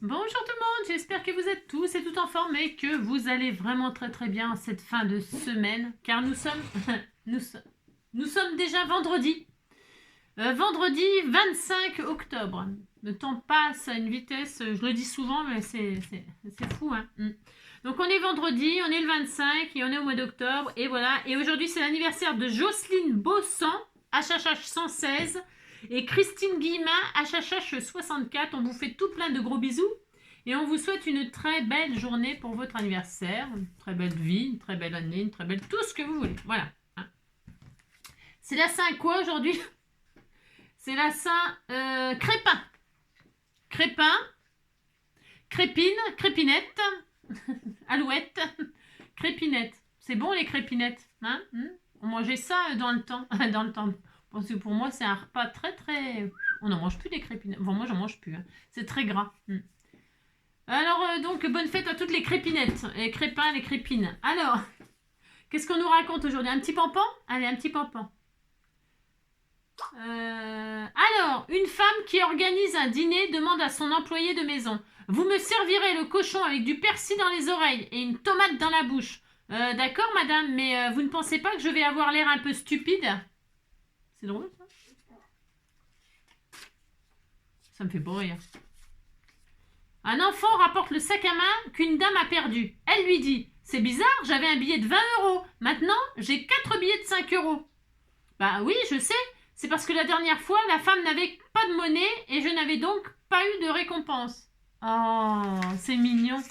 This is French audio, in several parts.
Bonjour tout le monde, j'espère que vous êtes tous et toutes en forme et que vous allez vraiment très bien en cette fin de semaine, car nous sommes, nous sommes déjà vendredi. Vendredi 25 octobre. Le temps passe à une vitesse, je le dis souvent, mais c'est fou, hein. Donc on est vendredi, on est le 25 et on est au mois d'octobre, et voilà. Et aujourd'hui c'est l'anniversaire de Jocelyne Bossan, HHH 116, et Christine Guillemin, HHH 64. On vous fait tout plein de gros bisous et on vous souhaite une très belle journée pour votre anniversaire, une très belle vie, une très belle année, une très belle tout ce que vous voulez. Voilà. C'est la Saint quoi aujourd'hui? C'est la Saint Crépin. Crépin, Crépine, Crépinette, Alouette, Crépinette. C'est bon les crépinettes, hein? On mangeait ça dans le temps. Dans le temps. Parce que pour moi, c'est un repas très... On n'en mange plus des crépinettes. Enfin, moi, j'en mange plus. Hein. C'est très gras. Alors, donc, bonne fête à toutes les crépinettes. Les crépins, les crépines. Alors, qu'est-ce qu'on nous raconte aujourd'hui? Un petit pampan? Allez, un petit pampan. Alors, une femme qui organise un dîner demande à son employé de maison: vous me servirez le cochon avec du persil dans les oreilles et une tomate dans la bouche. D'accord, madame, mais vous ne pensez pas que je vais avoir l'air un peu stupide? C'est drôle, ça. Ça me fait beau rire. Un enfant rapporte le sac à main qu'une dame a perdu. Elle lui dit: c'est bizarre, j'avais un billet de 20 €. Maintenant, j'ai 4 billets de 5 €. Bah oui, je sais. C'est parce que la dernière fois, la femme n'avait pas de monnaie et je n'avais donc pas eu de récompense. Oh, c'est mignon.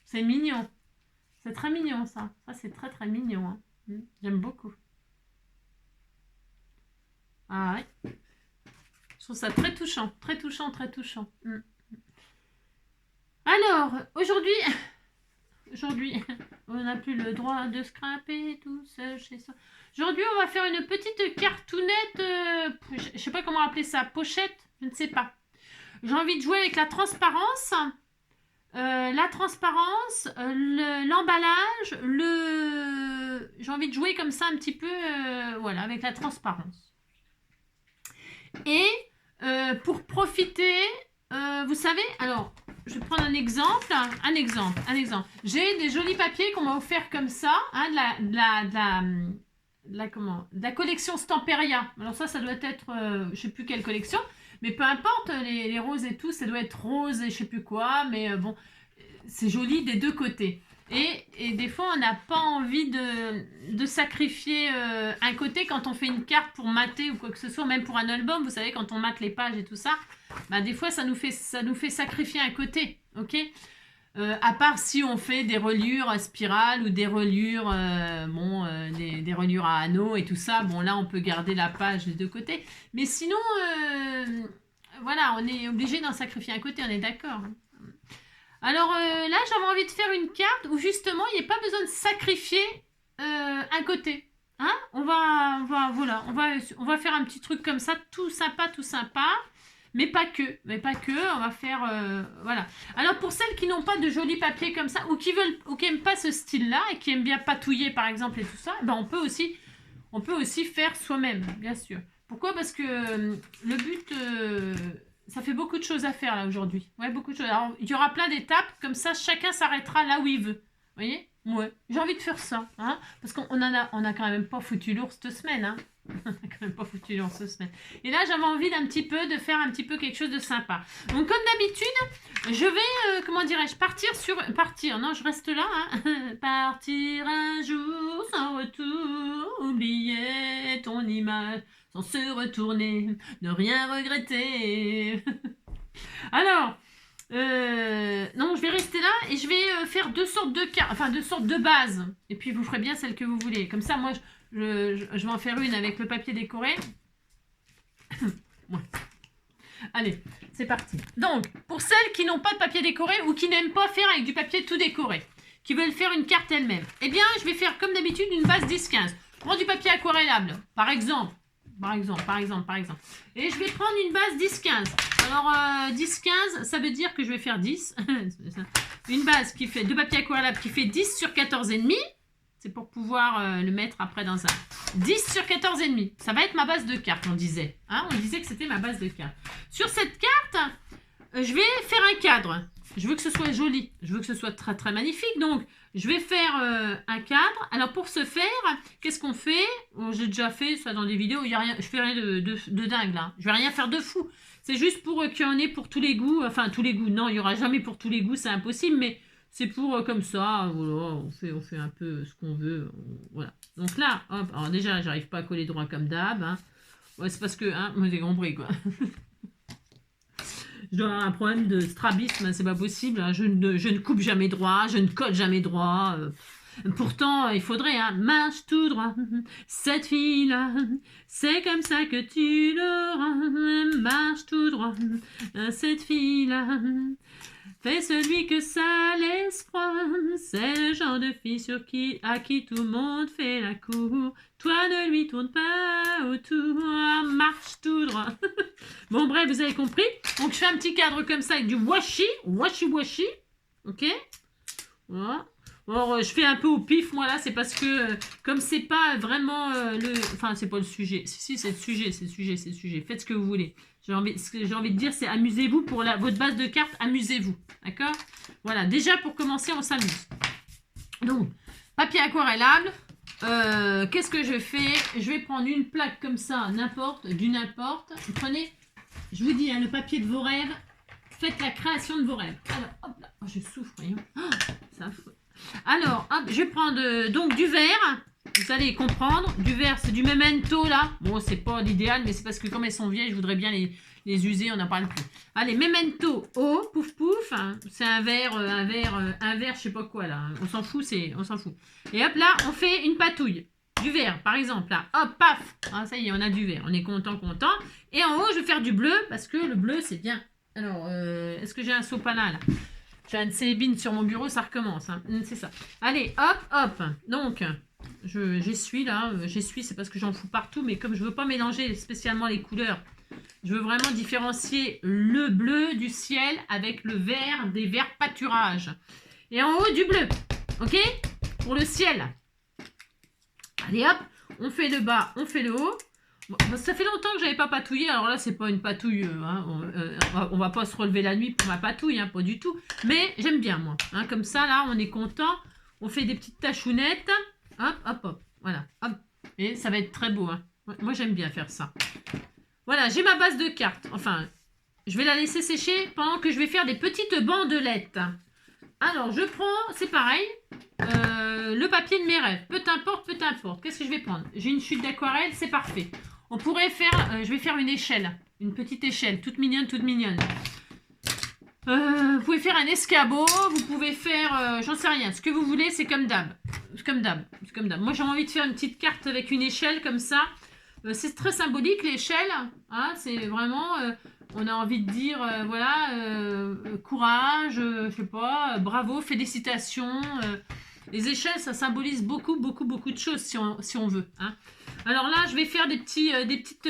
C'est mignon. C'est très mignon, ça. Ça, c'est très mignon. Hein. J'aime beaucoup. Ah ouais. Je trouve ça très touchant. Très touchant. Alors, aujourd'hui, on n'a plus le droit de scraper tout seul chez soi. Aujourd'hui, on va faire une petite cartoonette, je ne sais pas comment appeler ça, pochette, je ne sais pas. J'ai envie de jouer avec la transparence, l'emballage, j'ai envie de jouer comme ça un petit peu, voilà, avec la transparence. Et pour profiter, vous savez, alors, je vais prendre un exemple. J'ai des jolis papiers qu'on m'a offert comme ça, hein, de la collection Stamperia. Alors ça doit être, je ne sais plus quelle collection, mais peu importe, les roses et tout, ça doit être rose et je ne sais plus quoi, mais bon, c'est joli des deux côtés. Et des fois, on n'a pas envie de sacrifier un côté quand on fait une carte pour mater ou quoi que ce soit, même pour un album, vous savez, quand on mate les pages et tout ça, bah, des fois, ça nous fait sacrifier un côté, ok? À part si on fait des reliures à spirale ou des reliures, des reliures à anneaux et tout ça, bon, là, on peut garder la page des deux côtés. Mais sinon, voilà, on est obligé d'en sacrifier un côté, on est d'accord, hein. Alors là, j'avais envie de faire une carte où justement, il n'y a pas besoin de sacrifier un côté. Hein? On va faire un petit truc comme ça, tout sympa, mais pas que. On va faire, voilà. Alors pour celles qui n'ont pas de jolis papiers comme ça, ou qui n'aiment pas ce style-là, et qui aiment bien patouiller par exemple et tout ça, ben on peut aussi faire soi-même, bien sûr. Pourquoi? Parce que le but... ça fait beaucoup de choses à faire là aujourd'hui. Ouais, beaucoup de choses. Alors, il y aura plein d'étapes, comme ça, chacun s'arrêtera là où il veut. Vous voyez? Ouais. J'ai envie de faire ça. Hein, parce qu'on a quand même pas foutu l'ours cette semaine. Hein. On a quand même pas foutu l'ours cette semaine. Et là, j'avais envie de faire un petit peu quelque chose de sympa. Donc, comme d'habitude, je vais, comment dirais-je, partir. Non, je reste là. Hein. Partir un jour sans retour, oublier ton image. Sans se retourner, ne rien regretter. Alors, non, je vais rester là et je vais faire deux sortes de bases. Et puis vous ferez bien celle que vous voulez. Comme ça, moi, je vais en faire une avec le papier décoré. Ouais. Allez, c'est parti. Donc, pour celles qui n'ont pas de papier décoré ou qui n'aiment pas faire avec du papier tout décoré, qui veulent faire une carte elle-même, eh bien, je vais faire comme d'habitude une base 10-15. Je prends du papier aquarellable, par exemple. Et je vais prendre une base 10-15. Alors, 10-15, ça veut dire que je vais faire 10. Une base qui fait de papier aquarellable qui fait 10 sur 14,5. C'est pour pouvoir le mettre après dans un 10 sur 14,5. Ça va être ma base de carte, on disait. Hein, on disait que c'était ma base de carte. Sur cette carte, je vais faire un cadre. Je veux que ce soit joli. Je veux que ce soit très très magnifique. Donc, je vais faire un cadre. Alors, pour ce faire, qu'est-ce qu'on fait? Bon, j'ai déjà fait ça dans des vidéos. Il y a rien, je fais rien de dingue là. Je vais rien faire de fou. C'est juste pour qu'il y en ait pour tous les goûts. Enfin, tous les goûts. Non, il n'y aura jamais pour tous les goûts. C'est impossible. Mais c'est pour comme ça. Voilà, on fait un peu ce qu'on veut. Voilà. Donc là, hop. Alors déjà, j'arrive pas à coller droit comme d'hab. Hein. Ouais, c'est parce que, hein, vous avez compris quoi. Je dois avoir un problème de strabisme, c'est pas possible. Hein. Je ne coupe jamais droit, je ne colle jamais droit. Pourtant, il faudrait, hein, marche tout droit. Cette fille-là, c'est comme ça que tu l'auras. Marche tout droit. Cette fille-là, fais celui que ça laisse froid. C'est le genre de fille à qui tout le monde fait la cour. Toi, ne lui tourne pas autour. Marche tout droit. Bon, bref, vous avez compris. Donc, je fais un petit cadre comme ça avec du washi. Washi. Ok. Voilà. Alors, je fais un peu au pif, moi, là. C'est parce que, comme c'est pas vraiment le... Enfin, c'est pas le sujet. Si, c'est le sujet. Faites ce que vous voulez. Ce que j'ai envie de dire, c'est amusez-vous pour votre base de cartes. Amusez-vous. D'accord? Voilà. Déjà, pour commencer, on s'amuse. Donc, papier aquarellable. Qu'est-ce que je fais? Je vais prendre une plaque comme ça, n'importe. Prenez, je vous dis, hein, le papier de vos rêves. Faites la création de vos rêves. Alors, hop là. Oh, je souffre, voyons. Oh, ça fout. Alors, hop, je vais prendre donc du verre. Vous allez comprendre. Du verre, c'est du memento là. Bon, c'est pas l'idéal, mais c'est parce que comme elles sont vieilles, je voudrais bien les user. On n'en parle plus. Allez, memento eau, pouf pouf. Hein. C'est un verre, je sais pas quoi là. On s'en fout, on s'en fout. Et hop là, on fait une patouille. Du verre, par exemple, là. Hop, paf. Ah, ça y est, on a du verre. On est content. Et en haut, je vais faire du bleu parce que le bleu, c'est bien. Alors, est-ce que j'ai un sopalin là? J'ai un cébine sur mon bureau, ça recommence. Hein. C'est ça. Allez, hop. Donc, j'essuie là. J'essuie, c'est parce que j'en fous partout. Mais comme je veux pas mélanger spécialement les couleurs, je veux vraiment différencier le bleu du ciel avec le vert des verts pâturages. Et en haut, du bleu. Ok? Pour le ciel. Allez, hop. On fait le bas, on fait le haut. Bon, ça fait longtemps que j'avais pas patouillé. Alors là, c'est pas une patouille. Hein, on va pas se relever la nuit pour ma patouille, hein, pas du tout. Mais j'aime bien, moi. Hein, comme ça, là, on est content. On fait des petites tachounettes. Hop. Voilà. Hop. Et ça va être très beau. Hein. Moi, j'aime bien faire ça. Voilà, j'ai ma base de cartes. Enfin, je vais la laisser sécher pendant que je vais faire des petites bandelettes. Alors, je prends, c'est pareil, le papier de mes rêves. Peu importe. Qu'est-ce que je vais prendre? J'ai une chute d'aquarelle, c'est parfait. On pourrait faire, je vais faire une échelle. Une petite échelle, toute mignonne. Vous pouvez faire un escabeau, vous pouvez faire, j'en sais rien. Ce que vous voulez, c'est comme d'hab. Moi, j'ai envie de faire une petite carte avec une échelle comme ça. C'est très symbolique, l'échelle. Hein, c'est vraiment... on a envie de dire, courage, je sais pas, bravo, félicitations. Les échelles, ça symbolise beaucoup de choses si on veut. Hein. Alors là, je vais faire des petites...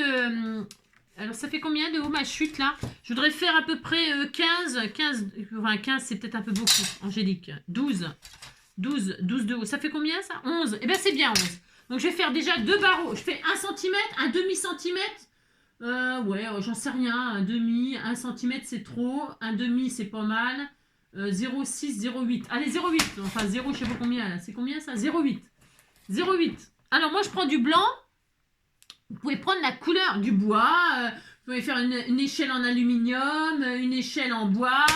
alors ça fait combien de haut ma chute là? Je voudrais faire à peu près 15 c'est peut-être un peu beaucoup, Angélique. 12 de haut. Ça fait combien ça? 11. Eh bien c'est bien 11. Donc je vais faire déjà 2 barreaux. Je fais 1 cm, un demi-centimètre. J'en sais rien. Un demi, 1 cm c'est trop. Un demi c'est pas mal. 0,6, 0,8. Allez, 0,8. Enfin 0, je sais pas combien là. C'est combien ça? 0,8. 0,8. Alors moi je prends du blanc. Vous pouvez prendre la couleur du bois. Vous pouvez faire une échelle en aluminium, une échelle en bois,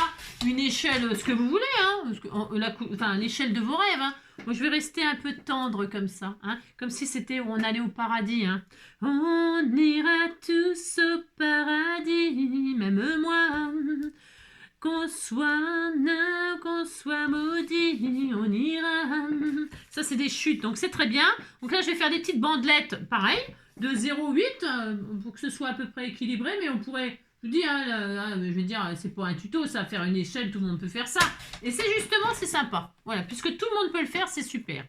une échelle, ce que vous voulez. Hein, l'échelle de vos rêves. Hein. Moi, je vais rester un peu tendre comme ça, hein, comme si c'était où on allait au paradis. Hein. On ira tous au paradis, même moi. Qu'on soit nain, qu'on soit maudit, on ira. Ça, c'est des chutes, donc c'est très bien. Donc là, je vais faire des petites bandelettes, pareil, de 0,8, pour que ce soit à peu près équilibré, mais on pourrait... Je vous dis, je veux dire, c'est pas un tuto, ça, faire une échelle, tout le monde peut faire ça. Et c'est justement, c'est sympa. Voilà, puisque tout le monde peut le faire, c'est super.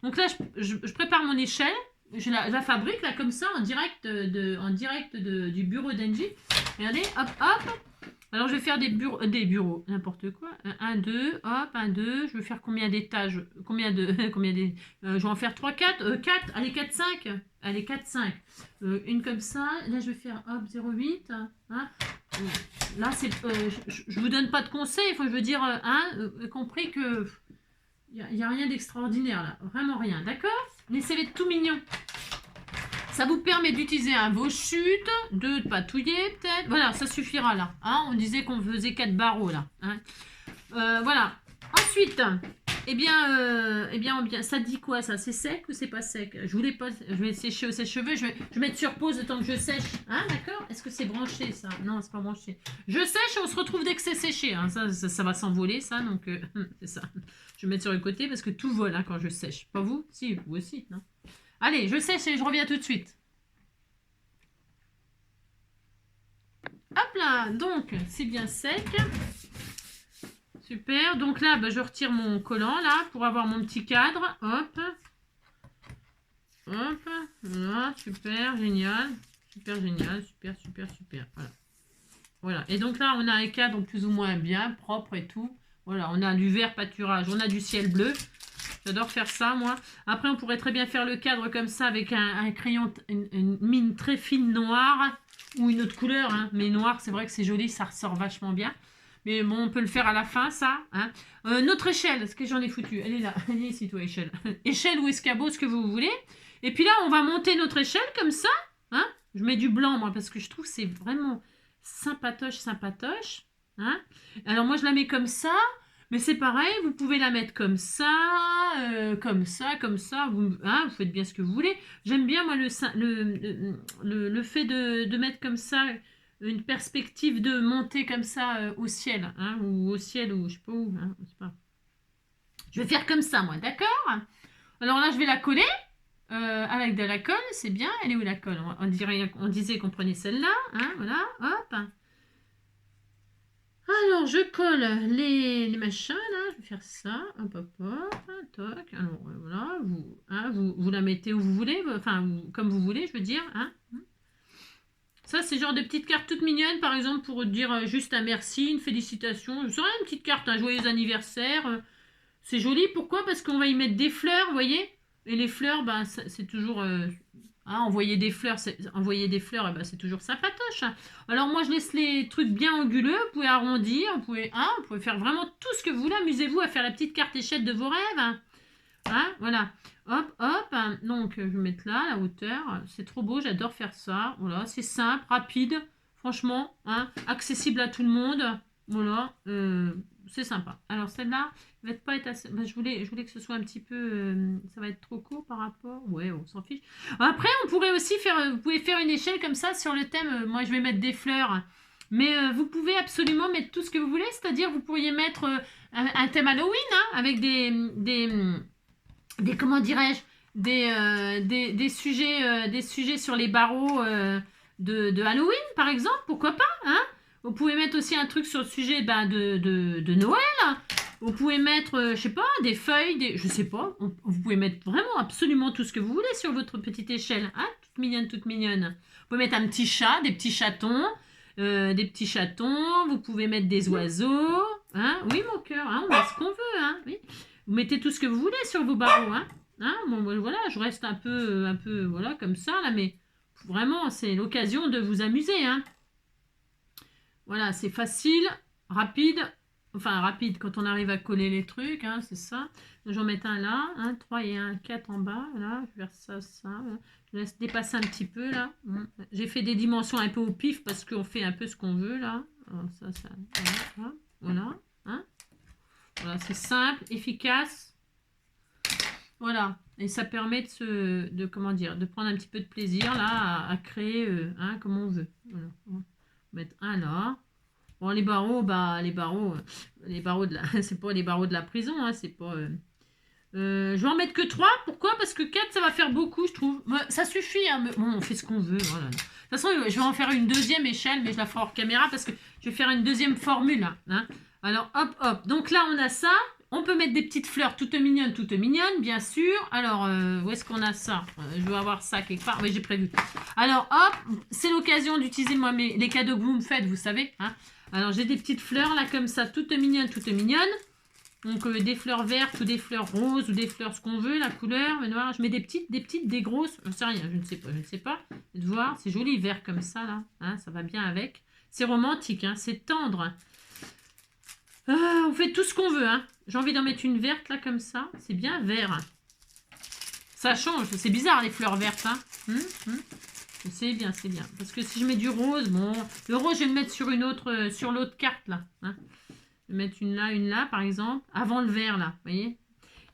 Donc là, je prépare mon échelle. Je la fabrique, là, comme ça, en direct du bureau d'Engie. Regardez, hop. Alors, je vais faire des bureaux, n'importe quoi. 1, 2, hop, 1, 2. Je vais faire combien d'étages? Combien de... je vais en faire 3, 4, 4. Allez, 4, 5. Allez, 4, 5. Une comme ça. Là, je vais faire, hop, 0,8. Hein. Là, c'est... je vous donne pas de conseils. Enfin, je veux dire, compris que... Il n'y a rien d'extraordinaire, là. Vraiment rien, d'accord? Mais ça va être tout mignon. Ça vous permet d'utiliser vos chutes, de patouiller peut-être. Voilà, ça suffira là. Hein, on disait qu'on faisait 4 barreaux là. Hein. Voilà. Ensuite, eh bien, ça dit quoi ça? C'est sec ou c'est pas sec? Je voulais pas. Je vais sécher au sèche-cheveux. Je vais mettre sur pause le temps que je sèche. Hein, d'accord? Est-ce que c'est branché ça? Non, c'est pas branché. Je sèche et on se retrouve dès que c'est séché. Hein. Ça va s'envoler ça, donc c'est ça. Je vais mettre sur le côté parce que tout vole hein, quand je sèche. Pas vous? Si, vous aussi, non? Allez, je sèche et je reviens tout de suite. Hop là, donc c'est bien sec. Super, donc là, je retire mon collant là pour avoir mon petit cadre. Hop. Hop. Voilà, super, génial. Super, génial, super. Voilà. Voilà, et donc là, on a un cadre plus ou moins bien, propre et tout. Voilà, on a du vert pâturage, on a du ciel bleu. J'adore faire ça, moi. Après, on pourrait très bien faire le cadre comme ça avec un crayon, une mine très fine noire ou une autre couleur. Hein. Mais noir, c'est vrai que c'est joli, ça ressort vachement bien. Mais bon, on peut le faire à la fin, ça. Hein. Notre échelle, est-ce que j'en ai foutu? Elle est là. Elle est ici, toi, échelle. Échelle ou escabeau, ce que vous voulez. Et puis là, on va monter notre échelle comme ça. Hein. Je mets du blanc, moi, parce que je trouve que c'est vraiment sympatoche. Hein. Alors, moi, je la mets comme ça. Mais c'est pareil, vous pouvez la mettre comme ça. Vous faites bien ce que vous voulez. J'aime bien, moi, le fait de mettre comme ça une perspective de monter comme ça au ciel. Hein, ou au ciel, ou je sais pas où. Hein, je sais pas. Je vais faire comme ça, moi, d'accord? Alors là, je vais la coller. Avec de la colle, c'est bien. Elle est où la colle? On disait qu'on prenait celle-là. Hein, voilà, hop. Alors, je colle les machins, là. Je vais faire ça. Hop, toc. Alors, voilà. Vous la mettez où vous voulez. Enfin, comme vous voulez, je veux dire. Hein. Ça, c'est genre de petites cartes toutes mignonnes, par exemple, pour dire juste un merci, une félicitation. Je saurais une petite carte, un joyeux anniversaire. C'est joli. Pourquoi? Parce qu'on va y mettre des fleurs, vous voyez. Et les fleurs, c'est toujours... envoyer des fleurs, c'est toujours sympatoche. Alors moi, je laisse les trucs bien anguleux. Vous pouvez arrondir, vous pouvez faire vraiment tout ce que vous voulez. Amusez-vous à faire la petite carte échelle de vos rêves. Hein, voilà. Hop. Donc, je vais mettre là, la hauteur. C'est trop beau, j'adore faire ça. Voilà, c'est simple, rapide. Franchement, accessible à tout le monde. Voilà. C'est sympa. Alors, celle-là, ne va pas être assez... je voulais que ce soit un petit peu... ça va être trop court par rapport... Ouais, on s'en fiche. Après, on pourrait aussi faire... Vous pouvez faire une échelle comme ça sur le thème. Moi, je vais mettre des fleurs. Mais vous pouvez absolument mettre tout ce que vous voulez. C'est-à-dire, vous pourriez mettre un thème Halloween avec des comment dirais-je, des sujets sur les barreaux de Halloween, par exemple. Pourquoi pas, hein? Vous pouvez mettre aussi un truc sur le sujet de Noël. Vous pouvez mettre, je sais pas, des feuilles, je sais pas. Vous pouvez mettre vraiment absolument tout ce que vous voulez sur votre petite échelle. Hein, toute mignonne. Vous pouvez mettre un petit chat, des petits chatons. Vous pouvez mettre des oiseaux. Hein, oui, mon cœur, hein, on met ce qu'on veut. Hein, oui. Vous mettez tout ce que vous voulez sur vos barreaux. Hein. Bon, voilà, je reste un peu voilà, comme ça, là, mais vraiment, c'est l'occasion de vous amuser. Hein. Voilà, c'est facile, rapide. Enfin, rapide quand on arrive à coller les trucs, hein, c'est ça. Je vais en mettre un là, 3 et 1, 4 en bas. Voilà, je vais faire ça. Voilà. Je laisse dépasser un petit peu, là. J'ai fait des dimensions un peu au pif parce qu'on fait un peu ce qu'on veut, là. Alors, voilà. Hein. Voilà, c'est simple, efficace. Voilà. Et ça permet de prendre un petit peu de plaisir, là, à créer, comme on veut. Voilà. On va mettre un là. Bon, les barreaux de la... c'est pas les barreaux de la prison, hein, c'est pas... je vais en mettre que 3. Pourquoi? Parce que 4, ça va faire beaucoup, je trouve. Ça suffit, hein, bon, on fait ce qu'on veut. Voilà. De toute façon, je vais en faire une deuxième échelle, mais je la ferai hors caméra parce que je vais faire une deuxième formule. Hein. Alors, hop. Donc là, on a ça. On peut mettre des petites fleurs toutes mignonnes, bien sûr. Alors, où est-ce qu'on a ça? Je veux avoir ça quelque part. Oui, j'ai prévu. Alors, hop, c'est l'occasion d'utiliser, moi, les cadeaux que vous me faites, vous savez. Hein. Alors, j'ai des petites fleurs là comme ça, toutes mignonnes, toutes mignonnes. Donc, des fleurs vertes ou des fleurs roses ou des fleurs ce qu'on veut, la couleur, le noir. Je mets des petites, des grosses. Je ne sais rien, je ne sais pas. De voir, c'est joli vert comme ça là. Hein, ça va bien avec. C'est romantique, hein, c'est tendre. On fait tout ce qu'on veut. Hein. J'ai envie d'en mettre une verte là comme ça. C'est bien vert. Ça change. C'est bizarre les fleurs vertes. Hein. C'est bien, c'est bien. Parce que si je mets du rose, bon, le rose, je vais le mettre sur une autre, sur l'autre carte là. Hein. Je vais mettre une là, par exemple, avant le vert là, vous voyez.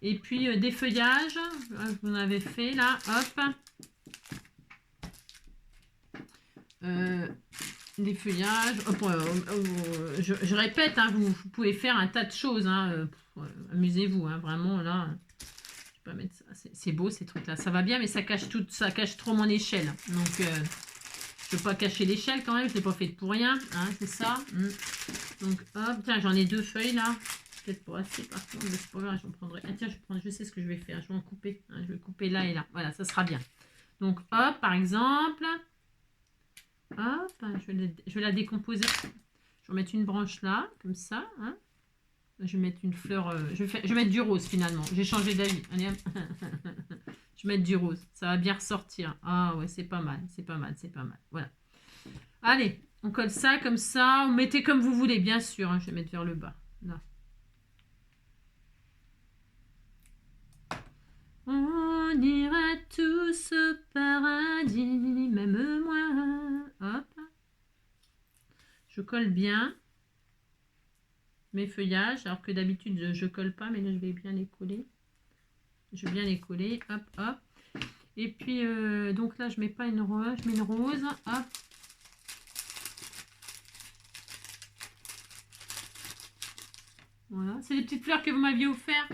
Et puis des feuillages, vous en avez fait là, hop. Des feuillages. Hop, je répète, hein, vous pouvez faire un tas de choses. Hein, amusez-vous, hein, vraiment là. Je vais pas mettre ça. C'est beau ces trucs là. Ça va bien, mais ça cache tout, ça cache trop mon échelle. Donc je peux pas cacher l'échelle quand même. Je l'ai pas fait pour rien. Hein, c'est ça. Donc hop, tiens, j'en ai 2 feuilles là. Peut-être pas assez par contre, mais c'est pas grave, j'en prendrai. Ah tiens, je sais ce que je vais faire. Je vais en couper. Hein, je vais couper là et là. Voilà, ça sera bien. Donc hop, par exemple. Hop, je vais la décomposer. Je vais mettre une branche là, comme ça. Hein. Je vais mettre une fleur. Je vais mettre du rose finalement. J'ai changé d'avis. Allez, je vais mettre du rose. Ça va bien ressortir. Ah ouais, c'est pas mal. C'est pas mal. C'est pas mal. Voilà. Allez, on colle ça comme ça. Vous mettez comme vous voulez, bien sûr. Hein. Je vais mettre vers le bas. Là. On ira tous au paradis, même moi. Hop. Je colle bien mes feuillages, alors que d'habitude je colle pas, mais là je vais bien les coller. Je vais bien les coller, hop, hop. Et puis donc là je mets pas une rose, je mets une rose, hop. Voilà, c'est les petites fleurs que vous m'aviez offert.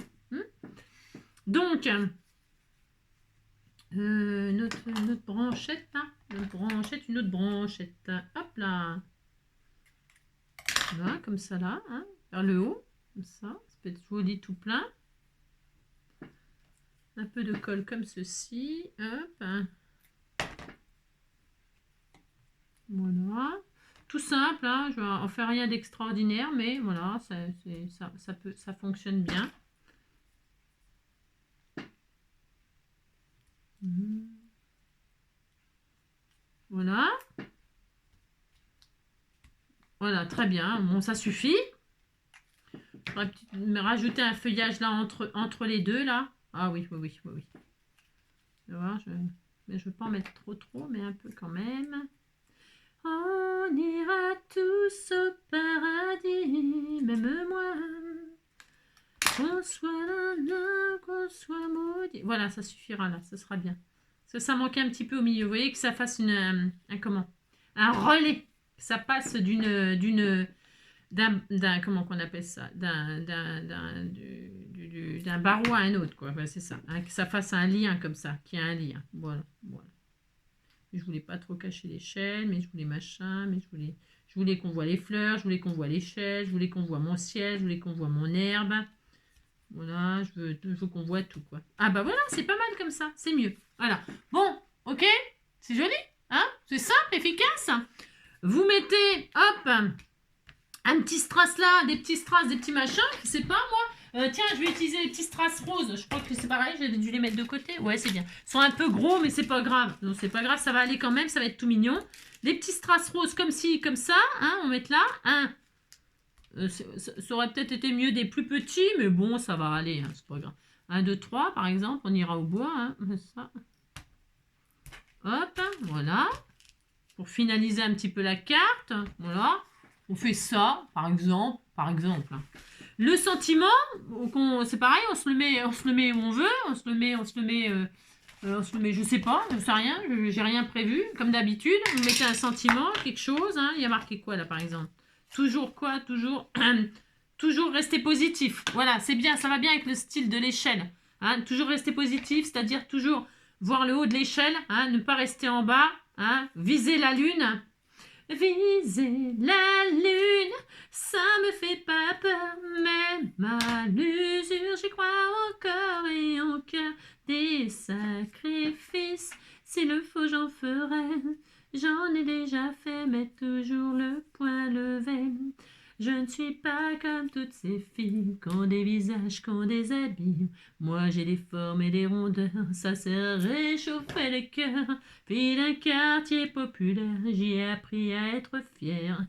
Donc notre branchette, hein, une autre branchette, hop là. Voilà, comme ça là, hein, vers le haut, comme ça peut être joli tout plein. Un peu de colle comme ceci, hop. Voilà, tout simple, hein, je vais en faire rien d'extraordinaire, mais voilà, ça fonctionne bien. Voilà. Voilà, très bien. Bon, ça suffit. Je pourrais me rajouter un feuillage là entre les deux là. Ah oui, oui, oui, oui, oui. Voir, mais je ne veux pas en mettre trop, mais un peu quand même. On ira tous au paradis, même moi. Qu'on soit là, qu'on soit maudit. Voilà, ça suffira là, ça sera bien. Parce que ça manquait un petit peu au milieu. Vous voyez que ça fasse un relais. Que ça passe d'un comment qu'on appelle ça, d'un barreau à un autre, quoi. Ouais, c'est ça, hein, que ça fasse un lien comme ça, qu'il y a un lien. Voilà. Je voulais pas trop cacher l'échelle, mais je voulais machin, mais je voulais qu'on voit les fleurs, je voulais qu'on voit l'échelle, je voulais qu'on voit mon ciel, je voulais qu'on voit mon herbe. Voilà, je veux qu'on voit tout, quoi. Ah bah voilà, c'est pas mal comme ça, c'est mieux. Voilà. Bon, ok, c'est joli, hein, c'est simple, efficace. Vous mettez, hop, un petit strass là, des petits strass, des petits machins, je sais pas moi. Tiens, je vais utiliser les petits strass roses. Je crois que c'est pareil, j'ai dû les mettre de côté. Ouais, c'est bien. Ils sont un peu gros, mais c'est pas grave. Non, c'est pas grave, ça va aller quand même, ça va être tout mignon. Les petits strass roses comme ci, comme ça, hein, on met là. Hein. Ça aurait peut-être été mieux des plus petits, mais bon, ça va aller, hein, c'est pas grave. 1, 2, 3, par exemple, on ira au bois. Hein, ça. Hop, voilà. Pour finaliser un petit peu la carte, voilà. On fait ça, par exemple. Le sentiment, c'est pareil, on se le met où on veut, on se le met, je sais pas, je sais rien, j'ai rien prévu, comme d'habitude. Vous mettez un sentiment, quelque chose, hein, il y a marqué quoi là par exemple? Toujours quoi? Toujours rester positif. Voilà, c'est bien, ça va bien avec le style de l'échelle. Hein, toujours rester positif, c'est-à-dire toujours voir le haut de l'échelle, hein, ne pas rester en bas, hein, viser la lune. Viser la lune, ça me fait pas peur, même à l'usure, j'y crois encore et en cœur. Des sacrifices, s'il le faut, j'en ferai. J'en ai déjà fait, mais toujours le point levé. Je ne suis pas comme toutes ces filles qui ont des visages, qui ont des habits. Moi j'ai des formes et des rondeurs, ça sert à réchauffer le cœur. Fille d'un quartier populaire, j'y ai appris à être fière.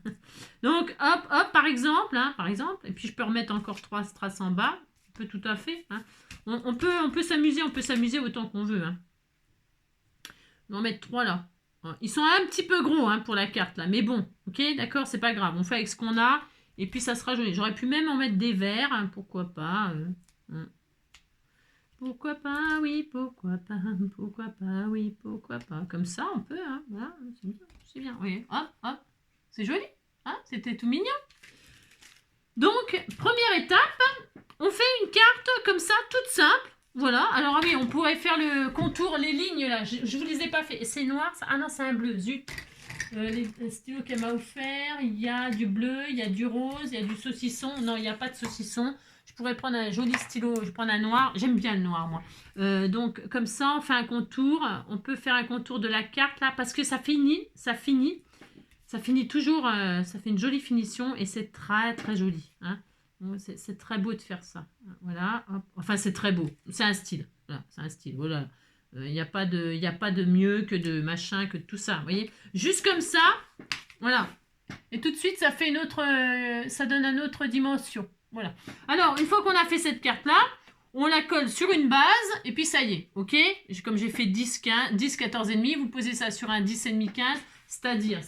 Donc hop, hop, par exemple, et puis je peux remettre encore 3 strass en bas, on peut tout à fait. Hein. On peut s'amuser autant qu'on veut. Hein. On va en mettre 3 là. Ils sont un petit peu gros pour la carte là, mais bon, ok, d'accord, c'est pas grave, on fait avec ce qu'on a, et puis ça sera joli. J'aurais pu même en mettre des verts, pourquoi pas. Pourquoi pas, oui, pourquoi pas, oui, pourquoi pas. Comme ça, on peut, voilà, c'est bien, oui, hop, hop, c'est joli, c'était tout mignon. Donc, première étape, on fait une carte comme ça, toute simple. Voilà, alors oui, on pourrait faire le contour, les lignes là, je vous les ai pas fait. C'est noir, ça. Ah non, c'est un bleu, zut. Les stylos qu'elle m'a offert, il y a du bleu, il y a du rose, il y a du saucisson. Non, il n'y a pas de saucisson. Je pourrais prendre un joli stylo, je prends un noir. J'aime bien le noir, moi. Donc, comme ça, on fait un contour. On peut faire un contour de la carte là, parce que ça finit toujours, ça fait une jolie finition et c'est très très joli. Hein. C'est très beau de faire ça. Voilà. Hop. Enfin, c'est très beau. C'est un style. Voilà, c'est un style. Voilà. Il n'y a pas de mieux que de machin, que de tout ça. Vous voyez? Juste comme ça. Voilà. Et tout de suite, ça fait une autre, ça donne une autre dimension. Voilà. Alors, une fois qu'on a fait cette carte-là, on la colle sur une base et puis ça y est. Ok? Comme j'ai fait 10, 15, 10, 14 et demi, vous posez ça sur un 10 et demi, 15. C'est-à-dire.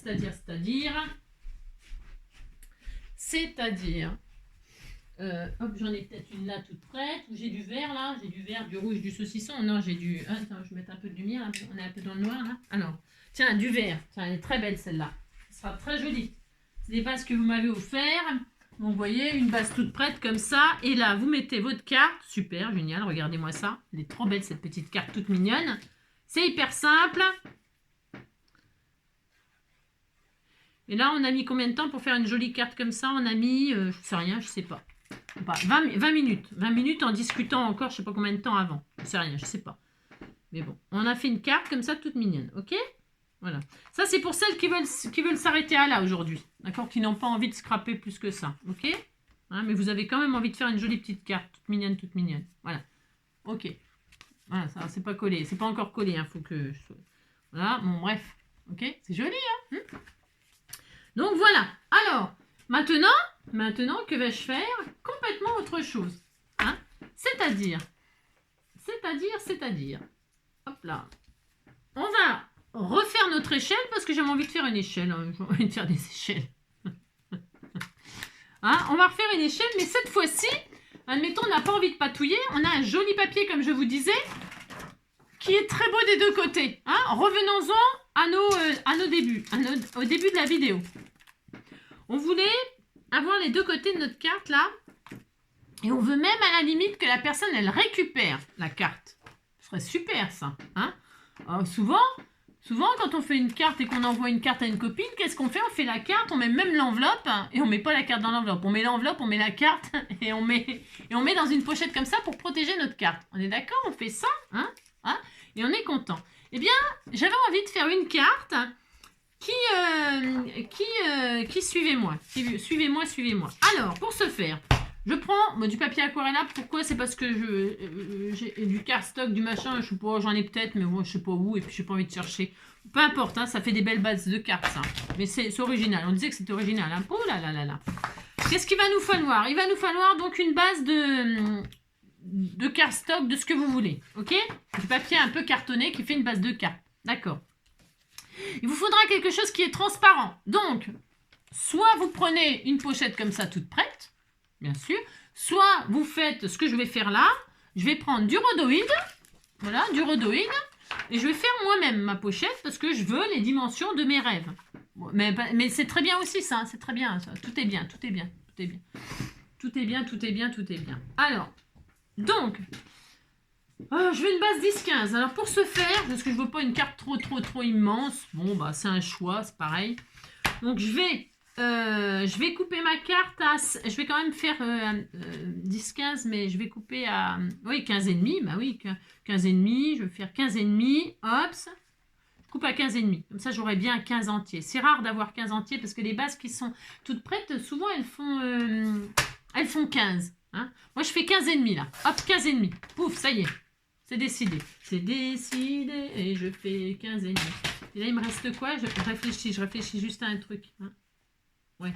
Hop, j'en ai peut-être une là toute prête. J'ai du vert là, j'ai du vert, du rouge, du saucisson. Non, j'ai du. Attends, je vais mettre un peu de lumière. On est un peu dans le noir là. Alors, tiens, du vert. Tiens, elle est très belle celle-là. Ce sera très jolie. C'est des bases que vous m'avez offert. Donc, vous voyez, une base toute prête comme ça. Et là, vous mettez votre carte. Super, génial. Regardez-moi ça. Elle est trop belle cette petite carte toute mignonne. C'est hyper simple. Et là, on a mis combien de temps pour faire une jolie carte comme ça? On a mis, je sais rien, je sais pas. 20 minutes. 20 minutes en discutant encore, je sais pas combien de temps avant. Je sais rien, je sais pas. Mais bon, on a fait une carte comme ça, toute mignonne. Ok? Voilà. Ça, c'est pour celles qui veulent s'arrêter à là aujourd'hui. D'accord? Qui n'ont pas envie de scraper plus que ça. Ok? Mais vous avez quand même envie de faire une jolie petite carte. Toute mignonne, toute mignonne. Voilà. Ok. Voilà, ça, c'est pas collé. C'est pas encore collé. Faut que... Voilà. Bon, bref. Ok? C'est joli, hein? Donc, voilà. Alors, maintenant, que vais-je faire? Complètement autre chose. Hein? C'est-à-dire. Hop là. On va refaire notre échelle parce que j'ai envie de faire une échelle. J'ai envie de faire des échelles. On va refaire une échelle, mais cette fois-ci, admettons, on n'a pas envie de patouiller. On a un joli papier, comme je vous disais, qui est très beau des deux côtés. Revenons-en à nos débuts, au début de la vidéo. On voulait avoir les deux côtés de notre carte là. Et on veut même à la limite que la personne, elle récupère la carte. Ce serait super ça. Alors, souvent, quand on fait une carte et qu'on envoie une carte à une copine, qu'est-ce qu'on fait? On fait la carte, on met même l'enveloppe et on met pas la carte dans l'enveloppe. On met l'enveloppe, on met la carte et on met dans une pochette comme ça pour protéger notre carte. On est d'accord? On fait ça, et on est content. Eh bien, j'avais envie de faire une carte qui suivez-moi. Suivez-moi. Alors, pour ce faire, je prends du papier aquarellable. Pourquoi? C'est parce que j'ai du cardstock, du machin. Je sais pas, j'en ai peut-être, mais bon, je sais pas où. Et puis, j'ai pas envie de chercher. Peu importe, ça fait des belles bases de cartes, ça. Mais c'est original. On disait que c'était original. Oh là là là là. Qu'est-ce qu'il va nous falloir? Il va nous falloir donc une base de cardstock, de ce que vous voulez. Ok? Du papier un peu cartonné qui fait une base de cartes. D'accord. Il vous faudra quelque chose qui est transparent. Donc, soit vous prenez une pochette comme ça toute prête, bien sûr, soit vous faites ce que je vais faire là. Je vais prendre du rhodoïde, voilà, du rhodoïde, et je vais faire moi-même ma pochette parce que je veux les dimensions de mes rêves. Mais c'est très bien aussi ça, c'est très bien ça. Tout est bien. Alors, donc... je veux une base 10-15. Alors pour ce faire, parce que je veux pas une carte trop immense, bon bah c'est un choix, c'est pareil. Donc je vais couper ma carte à... Je vais quand même faire 10-15, mais je vais couper à... Oui, 15,5. Bah oui, 15,5. Je vais faire 15,5. Hop. coupe à 15,5. Comme ça, j'aurai bien 15 entiers. C'est rare d'avoir 15 entiers parce que les bases qui sont toutes prêtes, souvent, elles font 15. Hein. Moi, je fais 15,5 là. Hop, 15,5. Pouf, ça y est. C'est décidé. C'est décidé et je fais 15,5. Et là, il me reste quoi? Je réfléchis juste à un truc. Hein. Ouais,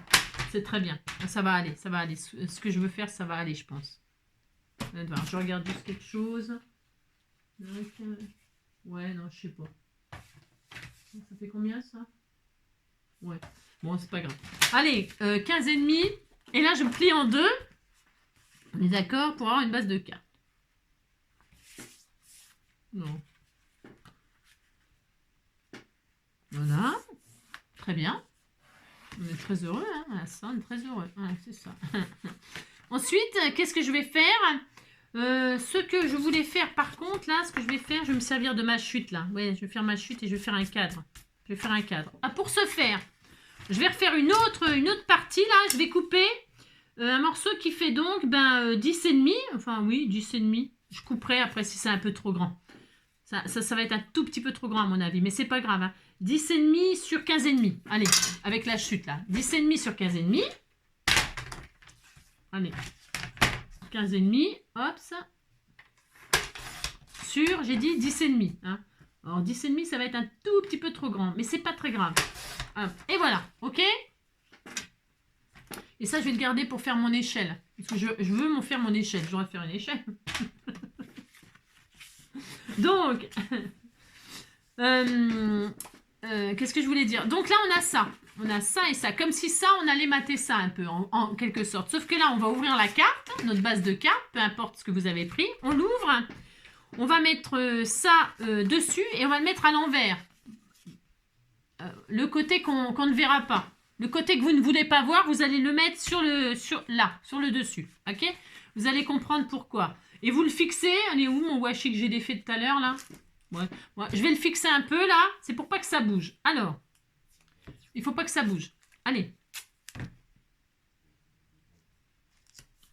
c'est très bien. Ça va aller, ça va aller. Ce que je veux faire, ça va aller, je pense. Je regarde juste quelque chose. Ouais, non, je sais pas. Ça fait combien, ça? Ouais. Bon, c'est pas grave. Allez, 15,5. Et là, je me plie en deux. On est d'accord pour avoir une base de cartes. Non. Voilà. Très bien. On est très heureux, hein. Ça, on est très heureux. Ouais, c'est ça. Ensuite, qu'est-ce que je vais faire? Ce que je voulais faire, par contre, là, ce que je vais faire, je vais me servir de ma chute, là. Ouais, je vais faire ma chute et je vais faire un cadre. Je vais faire un cadre. Ah, pour ce faire, je vais refaire une autre partie, là. Je vais couper un morceau qui fait donc 10,5. Enfin, oui, 10,5. Je couperai après si c'est un peu trop grand. Ça va être un tout petit peu trop grand à mon avis, mais c'est pas grave. Hein. 10,5 sur 15,5. Allez, avec la chute là. 10,5 sur 15,5. Allez. 15,5. Hop, ça. Sur, j'ai dit 10,5. Hein. Alors 10,5, ça va être un tout petit peu trop grand, mais c'est pas très grave. Hop. Et voilà, ok? Et ça, je vais le garder pour faire mon échelle. Parce que je veux faire mon échelle. J'aurais faire une échelle. Donc, qu'est-ce que je voulais dire? Donc là, on a ça. On a ça et ça. Comme si ça, on allait mater ça un peu, en quelque sorte. Sauf que là, on va ouvrir la carte, notre base de carte, peu importe ce que vous avez pris. On l'ouvre. On va mettre ça dessus et on va le mettre à l'envers. Le côté qu'on ne verra pas. Le côté que vous ne voulez pas voir, vous allez le mettre sur le dessus. Ok? Vous allez comprendre pourquoi. Et vous le fixez. Elle est où mon washi que j'ai défait tout à l'heure là? Ouais. Je vais le fixer un peu là. C'est pour pas que ça bouge. Alors, il faut pas que ça bouge. Allez.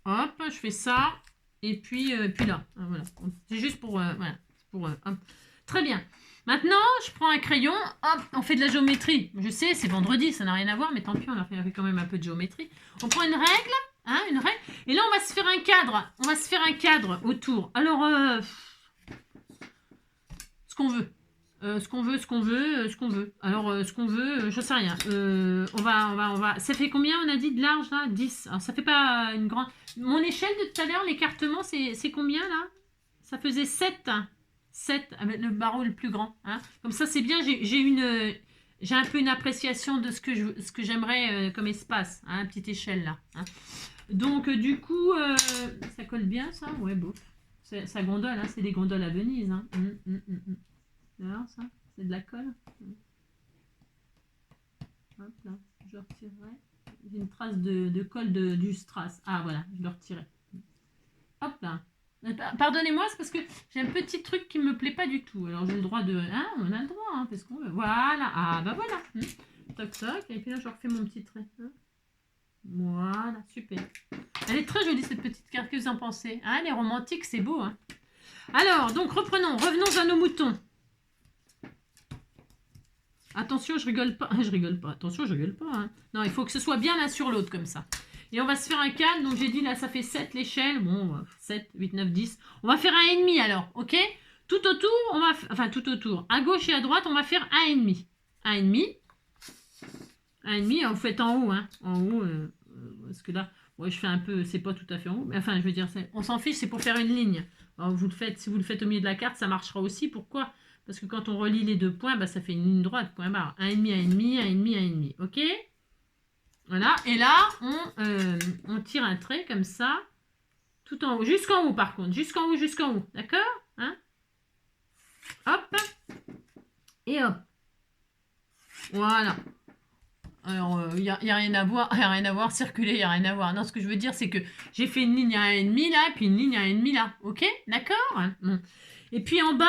Hop, je fais ça. Et puis là. Voilà. C'est juste pour... voilà. Très bien. Maintenant, je prends un crayon, hop, on fait de la géométrie. Je sais, c'est vendredi, ça n'a rien à voir, mais tant pis, on a fait quand même un peu de géométrie. On prend une règle, et là, on va se faire un cadre. On va se faire un cadre autour. Alors, ce qu'on veut. Ce qu'on veut. Alors, ce qu'on veut, je sais rien. On va... Ça fait combien, on a dit, de large, là? 10. Alors, ça fait pas une grande... Mon échelle de tout à l'heure, l'écartement, c'est combien, là? Ça faisait 7. 7 avec le barreau le plus grand. Hein. Comme ça, c'est bien. J'ai un peu une appréciation de ce que j'aimerais comme espace. Hein, petite échelle là. Hein. Donc, du coup, ça colle bien ça? Ouais, beau. Ça gondole, hein, c'est des gondoles à Venise. Hein. Alors, ça, c'est de la colle. Hop là, je retirerai. J'ai une trace de colle du strass. Ah, voilà, je le retirerai. Hop là. Pardonnez-moi, c'est parce que j'ai un petit truc qui me plaît pas du tout. Alors j'ai le droit de... Hein, on a le droit, hein, parce qu'on veut. Voilà. Ah bah voilà. Toc toc. Et puis là je refais mon petit trait. Hein. Voilà, super. Elle est très jolie cette petite carte, que vous en pensez? Hein, elle est romantique, c'est beau. Hein. Alors, donc revenons à nos moutons. Attention, je rigole pas. Je rigole pas. Attention, je rigole pas. Hein. Non, il faut que ce soit bien l'un sur l'autre comme ça. Et on va se faire un cadre. Donc, j'ai dit, là, ça fait 7 l'échelle. Bon, 7, 8, 9, 10. On va faire 1,5 alors, ok? Tout autour, enfin, tout autour. À gauche et à droite, on va faire 1,5. 1,5. 1,5, vous faites en haut, hein. En haut, parce que là, ouais, je fais un peu, c'est pas tout à fait en haut. Mais enfin, je veux dire, on s'en fiche, c'est pour faire une ligne. Alors, si vous le faites au milieu de la carte, ça marchera aussi. Pourquoi? Parce que quand on relie les deux points, bah, ça fait une ligne droite, point barre. 1,5, 1,5, 1,5, 1,5. Ok? Voilà, et là, on tire un trait comme ça, tout en haut, jusqu'en haut par contre, jusqu'en haut, d'accord? Hein? Hop, et hop. Voilà. Alors, il n'y a rien à voir, circuler, il n'y a rien à voir. Non, ce que je veux dire, c'est que j'ai fait une ligne à 1,5 là, puis une ligne à 1,5 là, ok? D'accord? Bon. Et puis en bas,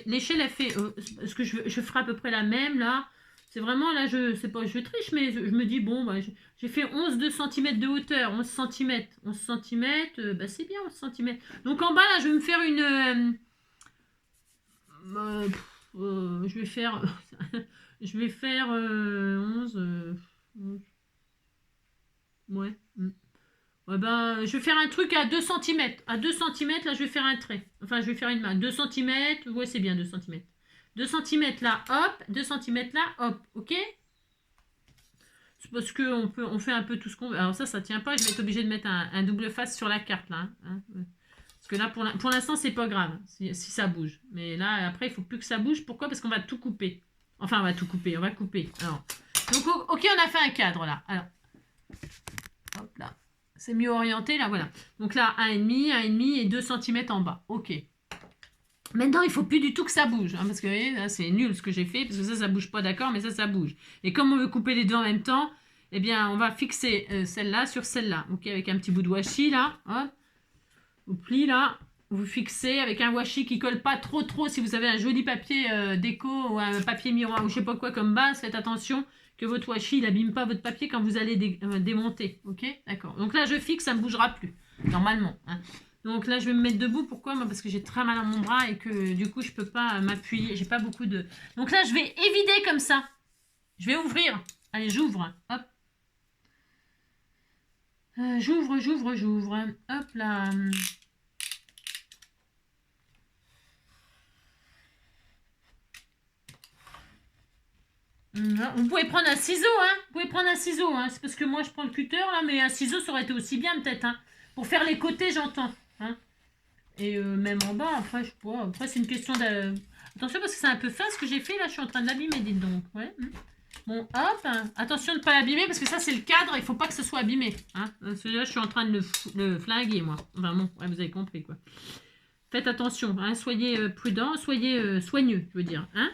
l'échelle, elle fait, ce que je ferai à peu près la même, là. C'est vraiment, là, je triche, mais je me dis, bon, bah, j'ai fait 11 cm de hauteur, 11 cm. 11 cm, bah, c'est bien 11 cm. Donc en bas, là, je vais me faire je vais faire... je vais faire 11... 11. Ouais. Ouais, ben, je vais faire un truc à 2 centimètres. À 2 centimètres, là, je vais faire un trait. Enfin, je vais faire une main. 2 centimètres. Ouais, c'est bien, 2 centimètres. 2 centimètres là, hop. 2 centimètres là, hop. Ok? C'est parce on fait un peu tout ce qu'on veut. Alors ça tient pas. Je vais être obligée de mettre un double face sur la carte, là. Hein. Parce que là, pour l'instant, c'est pas grave si ça bouge. Mais là, après, il faut plus que ça bouge. Pourquoi? Parce qu'on va tout couper. Enfin, on va tout couper. On va couper. Alors, donc, ok, on a fait un cadre, là. Alors, hop là. C'est mieux orienté, là, voilà. Donc là, 1,5 et 2 cm en bas. Ok. Maintenant, il ne faut plus du tout que ça bouge. Hein, parce que, vous voyez, là, c'est nul ce que j'ai fait. Parce que ça ne bouge pas, d'accord, mais ça bouge. Et comme on veut couper les deux en même temps, eh bien, on va fixer celle-là sur celle-là. Ok, avec un petit bout de washi, là. Hop. Vous pliez, là. Vous fixez avec un washi qui ne colle pas trop. Si vous avez un joli papier déco ou un papier miroir ou je ne sais pas quoi comme base, faites attention que votre washi n'abîme pas votre papier quand vous allez démonter. Ok, d'accord. Donc là, je fixe, ça ne bougera plus, normalement. Hein. Donc là, je vais me mettre debout. Pourquoi? Moi, parce que j'ai très mal à mon bras et que du coup, je ne peux pas m'appuyer. J'ai pas beaucoup de... Donc là, je vais évider comme ça. Je vais ouvrir. Allez, j'ouvre. Hop. J'ouvre. Hop là. Vous pouvez prendre un ciseau, hein. Vous pouvez prendre un ciseau, hein. C'est parce que moi, je prends le cutter, là, mais un ciseau, ça aurait été aussi bien, peut-être, hein. Pour faire les côtés, j'entends. Hein. Et même en bas, après, je sais pas. Après, c'est une question de... Attention, parce que c'est un peu fin, ce que j'ai fait, là. Je suis en train de l'abîmer, dites donc. Ouais. Bon, hop. Hein. Attention de ne pas l'abîmer, parce que ça, c'est le cadre. Il faut pas que ce soit abîmé. Hein. Celui-là, je suis en train de le flinguer, moi. Enfin, bon, ouais, vous avez compris, quoi. Faites attention, hein. Soyez prudent, soyez soigneux, je veux dire, hein.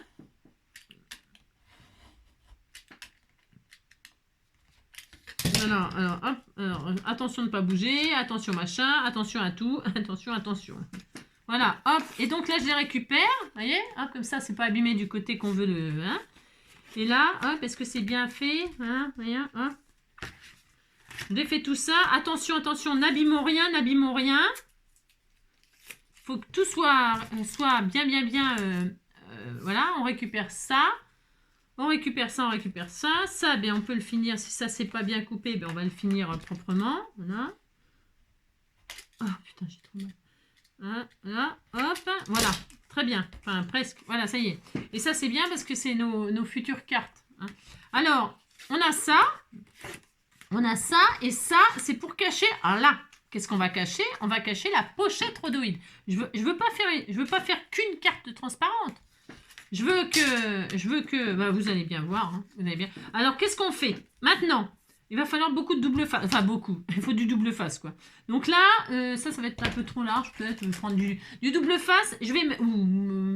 Alors, hop, attention de ne pas bouger, attention machin, attention à tout, attention. Voilà, hop, et donc là je les récupère, vous voyez, hop, comme ça c'est pas abîmé du côté qu'on veut le... Hein. Et là, hop, est-ce que c'est bien fait, hein, voyez, hop. Je fais tout ça, attention, n'abîmons rien. Faut que tout soit bien, voilà, on récupère ça. On récupère ça. Ça, ben, on peut le finir. Si ça, c'est pas bien coupé, ben, on va le finir proprement. Voilà. Oh, putain, j'ai trop mal. Voilà, hop. Voilà, très bien. Enfin, presque. Voilà, ça y est. Et ça, c'est bien parce que c'est nos futures cartes. Hein. Alors, on a ça. Et ça, c'est pour cacher. Alors là, qu'est-ce qu'on va cacher? On va cacher la pochette rhodoïde. Je veux pas faire qu'une carte transparente. Je veux que bah, vous allez bien voir. Hein, vous allez bien. Alors, qu'est-ce qu'on fait? Maintenant, il va falloir beaucoup de double face. Enfin, beaucoup. Il faut du double face, quoi. Donc là, ça va être un peu trop large, peut-être. Je vais prendre du double face. Je vais...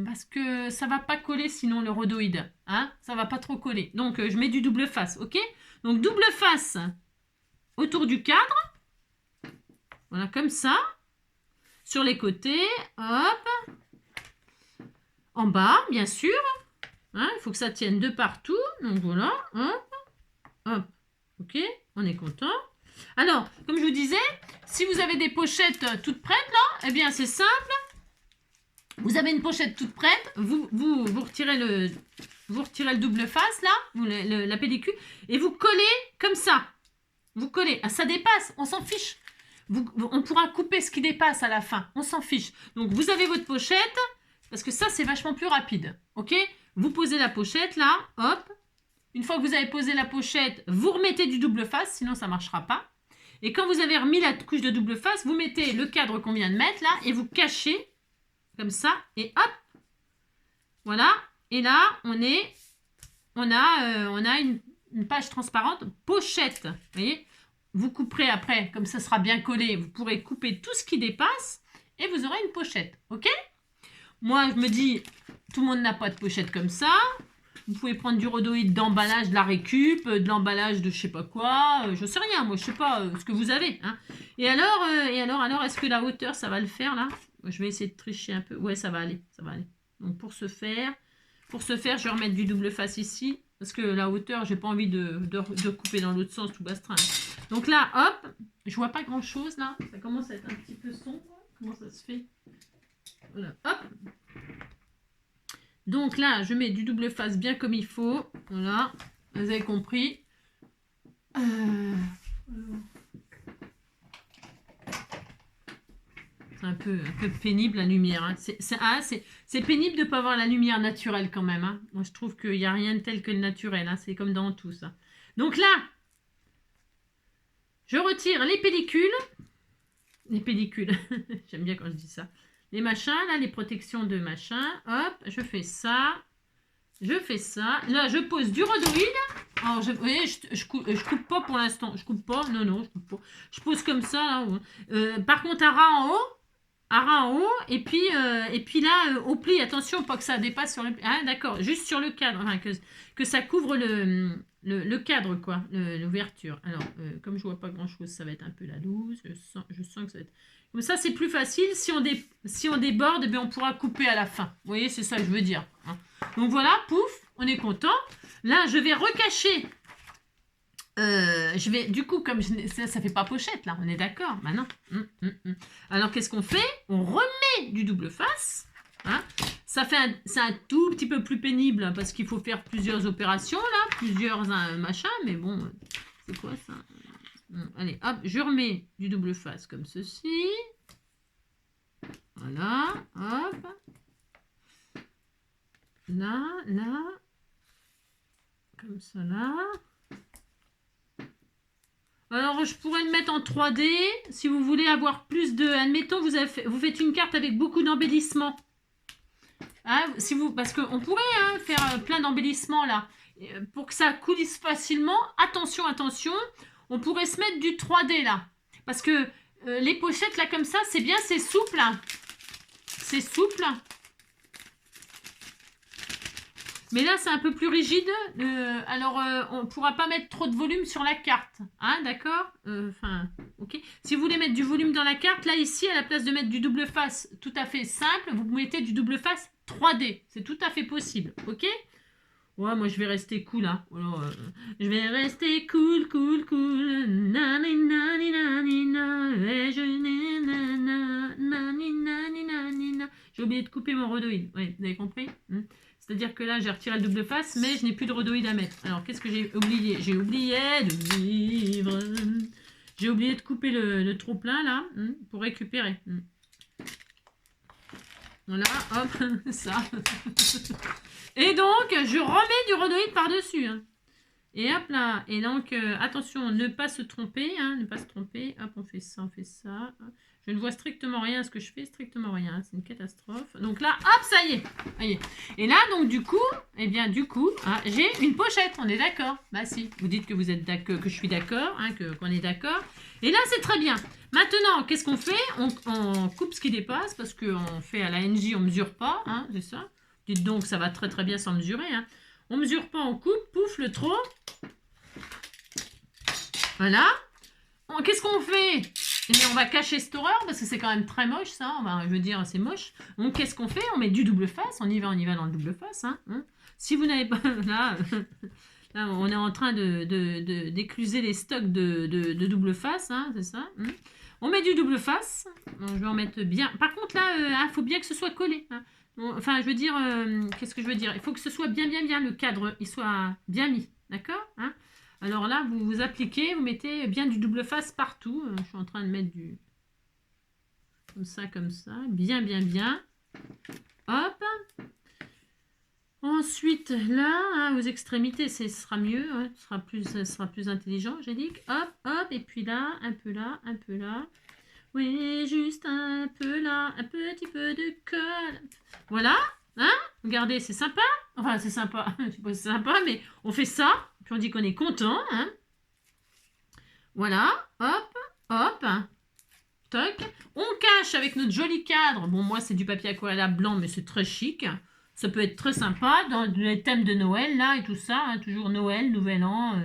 parce que ça va pas coller, sinon, le rhodoïde. Hein, ça va pas trop coller. Donc, je mets du double face, ok? Donc, double face autour du cadre. Voilà, comme ça. Sur les côtés. Hop. En bas, bien sûr. Hein, il faut que ça tienne de partout. Donc voilà. Hop. Ok, on est content. Alors, comme je vous disais, si vous avez des pochettes toutes prêtes, là, eh bien, c'est simple. Vous avez une pochette toute prête. Vous retirez le double face, là, la pellicule, et vous collez comme ça. Vous collez. Ah, ça dépasse, on s'en fiche. On pourra couper ce qui dépasse à la fin. On s'en fiche. Donc, vous avez votre pochette. Parce que ça, c'est vachement plus rapide. Ok? Vous posez la pochette là, hop. Une fois que vous avez posé la pochette, vous remettez du double face, sinon ça ne marchera pas. Et quand vous avez remis la couche de double face, vous mettez le cadre qu'on vient de mettre là et vous cachez comme ça et hop. Voilà. Et là, on a une page transparente pochette. Vous voyez? Vous couperez après, comme ça sera bien collé, vous pourrez couper tout ce qui dépasse et vous aurez une pochette. Ok? Moi, je me dis, tout le monde n'a pas de pochette comme ça. Vous pouvez prendre du rhodoïde d'emballage, de la récup, de l'emballage de je sais pas quoi. Je sais rien, moi, je sais pas ce que vous avez. Hein. Et alors, est-ce que la hauteur, ça va le faire, là? Je vais essayer de tricher un peu. Ouais, ça va aller. Donc, pour ce faire, je vais remettre du double face ici. Parce que la hauteur, j'ai pas envie de couper dans l'autre sens, tout bastreint. Donc là, hop, je vois pas grand-chose, là. Ça commence à être un petit peu sombre. Comment ça se fait? Voilà, hop. Donc là, je mets du double face bien comme il faut. Voilà, vous avez compris. C'est un peu pénible la lumière. Hein. C'est pénible de ne pas avoir la lumière naturelle quand même. Hein. Moi, je trouve qu'il n'y a rien de tel que le naturel. Hein. C'est comme dans tout ça. Donc là, je retire les pellicules. Les pellicules. J'aime bien quand je dis ça. Les machins, là, les protections de machin. Hop, je fais ça. Je fais ça. Là, je pose du rhodoïde. Alors, vous voyez, je coupe pas pour l'instant. Je coupe pas. Non, non, je coupe pas. Je pose comme ça. Là. Par contre, un ras en haut. Un ras en haut. Et puis là, au pli, attention, pas que ça dépasse sur le... Ah, d'accord. Juste sur le cadre. Enfin, que ça couvre le cadre, quoi. L'ouverture. Alors, comme je vois pas grand-chose, ça va être un peu la loose. Je sens que ça va être... Comme ça, c'est plus facile. Si on déborde, eh on pourra couper à la fin. Vous voyez, c'est ça que je veux dire. Hein. Donc voilà, pouf, on est content. Là, je vais recacher. Du coup, comme ça fait pas pochette, là, on est d'accord. Bah non. Alors, qu'est-ce qu'on fait? On remet du double face. Hein. C'est un tout petit peu plus pénible hein, parce qu'il faut faire plusieurs opérations, là, plusieurs machins. Mais bon, c'est quoi ça? Allez, hop, je remets du double face comme ceci. Voilà, hop. Là, comme ça, là. Alors, je pourrais le mettre en 3D, si vous voulez avoir plus de... Admettons, vous faites une carte avec beaucoup d'embellissements. Hein, parce qu'on pourrait hein, faire plein d'embellissements, là. Pour que ça coulisse facilement, attention, on pourrait se mettre du 3D, là. Parce que les pochettes, là, comme ça, c'est bien, c'est souple. Hein. C'est souple. Mais là, c'est un peu plus rigide. Alors, on ne pourra pas mettre trop de volume sur la carte. Hein, d'accord? Ok. Si vous voulez mettre du volume dans la carte, là, ici, à la place de mettre du double face tout à fait simple, vous mettez du double face 3D. C'est tout à fait possible. Ok? Ouais, moi, je vais rester cool, hein. Alors, je vais rester cool. J'ai oublié de couper mon rhodoïde. Ouais, vous avez compris? C'est-à-dire que là, j'ai retiré le double face, mais je n'ai plus de rhodoïde à mettre. Alors, qu'est-ce que j'ai oublié? J'ai oublié de vivre. J'ai oublié de couper le trop-plein, là, pour récupérer. Voilà, hop, ça. Et donc, je remets du rhodoïde par-dessus. Hein. Et hop là. Et donc, attention, ne pas se tromper. Hein, ne pas se tromper. Hop, on fait ça, Je ne vois strictement rien à ce que je fais, strictement rien. C'est une catastrophe. Donc là, hop, ça y est. Et là, donc du coup, hein, j'ai une pochette. On est d'accord? Bah si. Vous dites que vous êtes d'accord, que je suis d'accord, hein, qu'on est d'accord. Et là, c'est très bien. Maintenant, qu'est-ce qu'on fait? On coupe ce qui dépasse parce qu'on fait à la NJ, on ne mesure pas. Hein, c'est ça. Dites donc, ça va très très bien sans mesurer. Hein. On ne mesure pas, on coupe, pouf, le trop. Voilà. Qu'est-ce qu'on fait? Et on va cacher cette horreur parce que c'est quand même très moche ça. Je veux dire, c'est moche. Donc, qu'est-ce qu'on fait? On met du double face. On y va dans le double face. Hein. Si vous n'avez pas... Là, on est en train d'écluser les stocks de double face. Hein, c'est ça. On met du double face. Bon, je vais en mettre bien. Par contre, là, il faut bien que ce soit collé. Hein. Enfin, je veux dire, qu'est-ce que je veux dire? Il faut que ce soit bien, le cadre, il soit bien mis, d'accord? Hein? Alors là, vous appliquez, vous mettez bien du double face partout. Je suis en train de mettre du... Comme ça, bien. Hop. Ensuite, là, hein, aux extrémités, ce sera mieux, hein, ce sera plus intelligent, j'ai dit. Hop, et puis là, un peu là. Oui, juste un peu là, un petit peu de colle. Voilà, hein? Regardez, c'est sympa. Enfin, c'est sympa. Je sais pas si c'est sympa, mais on fait ça. Puis on dit qu'on est content, hein? Voilà, hop. Toc. On cache avec notre joli cadre. Bon, moi, c'est du papier aquarelle blanc, mais c'est très chic. Ça peut être très sympa dans les thèmes de Noël, là, et tout ça. Hein, toujours Noël, Nouvel An,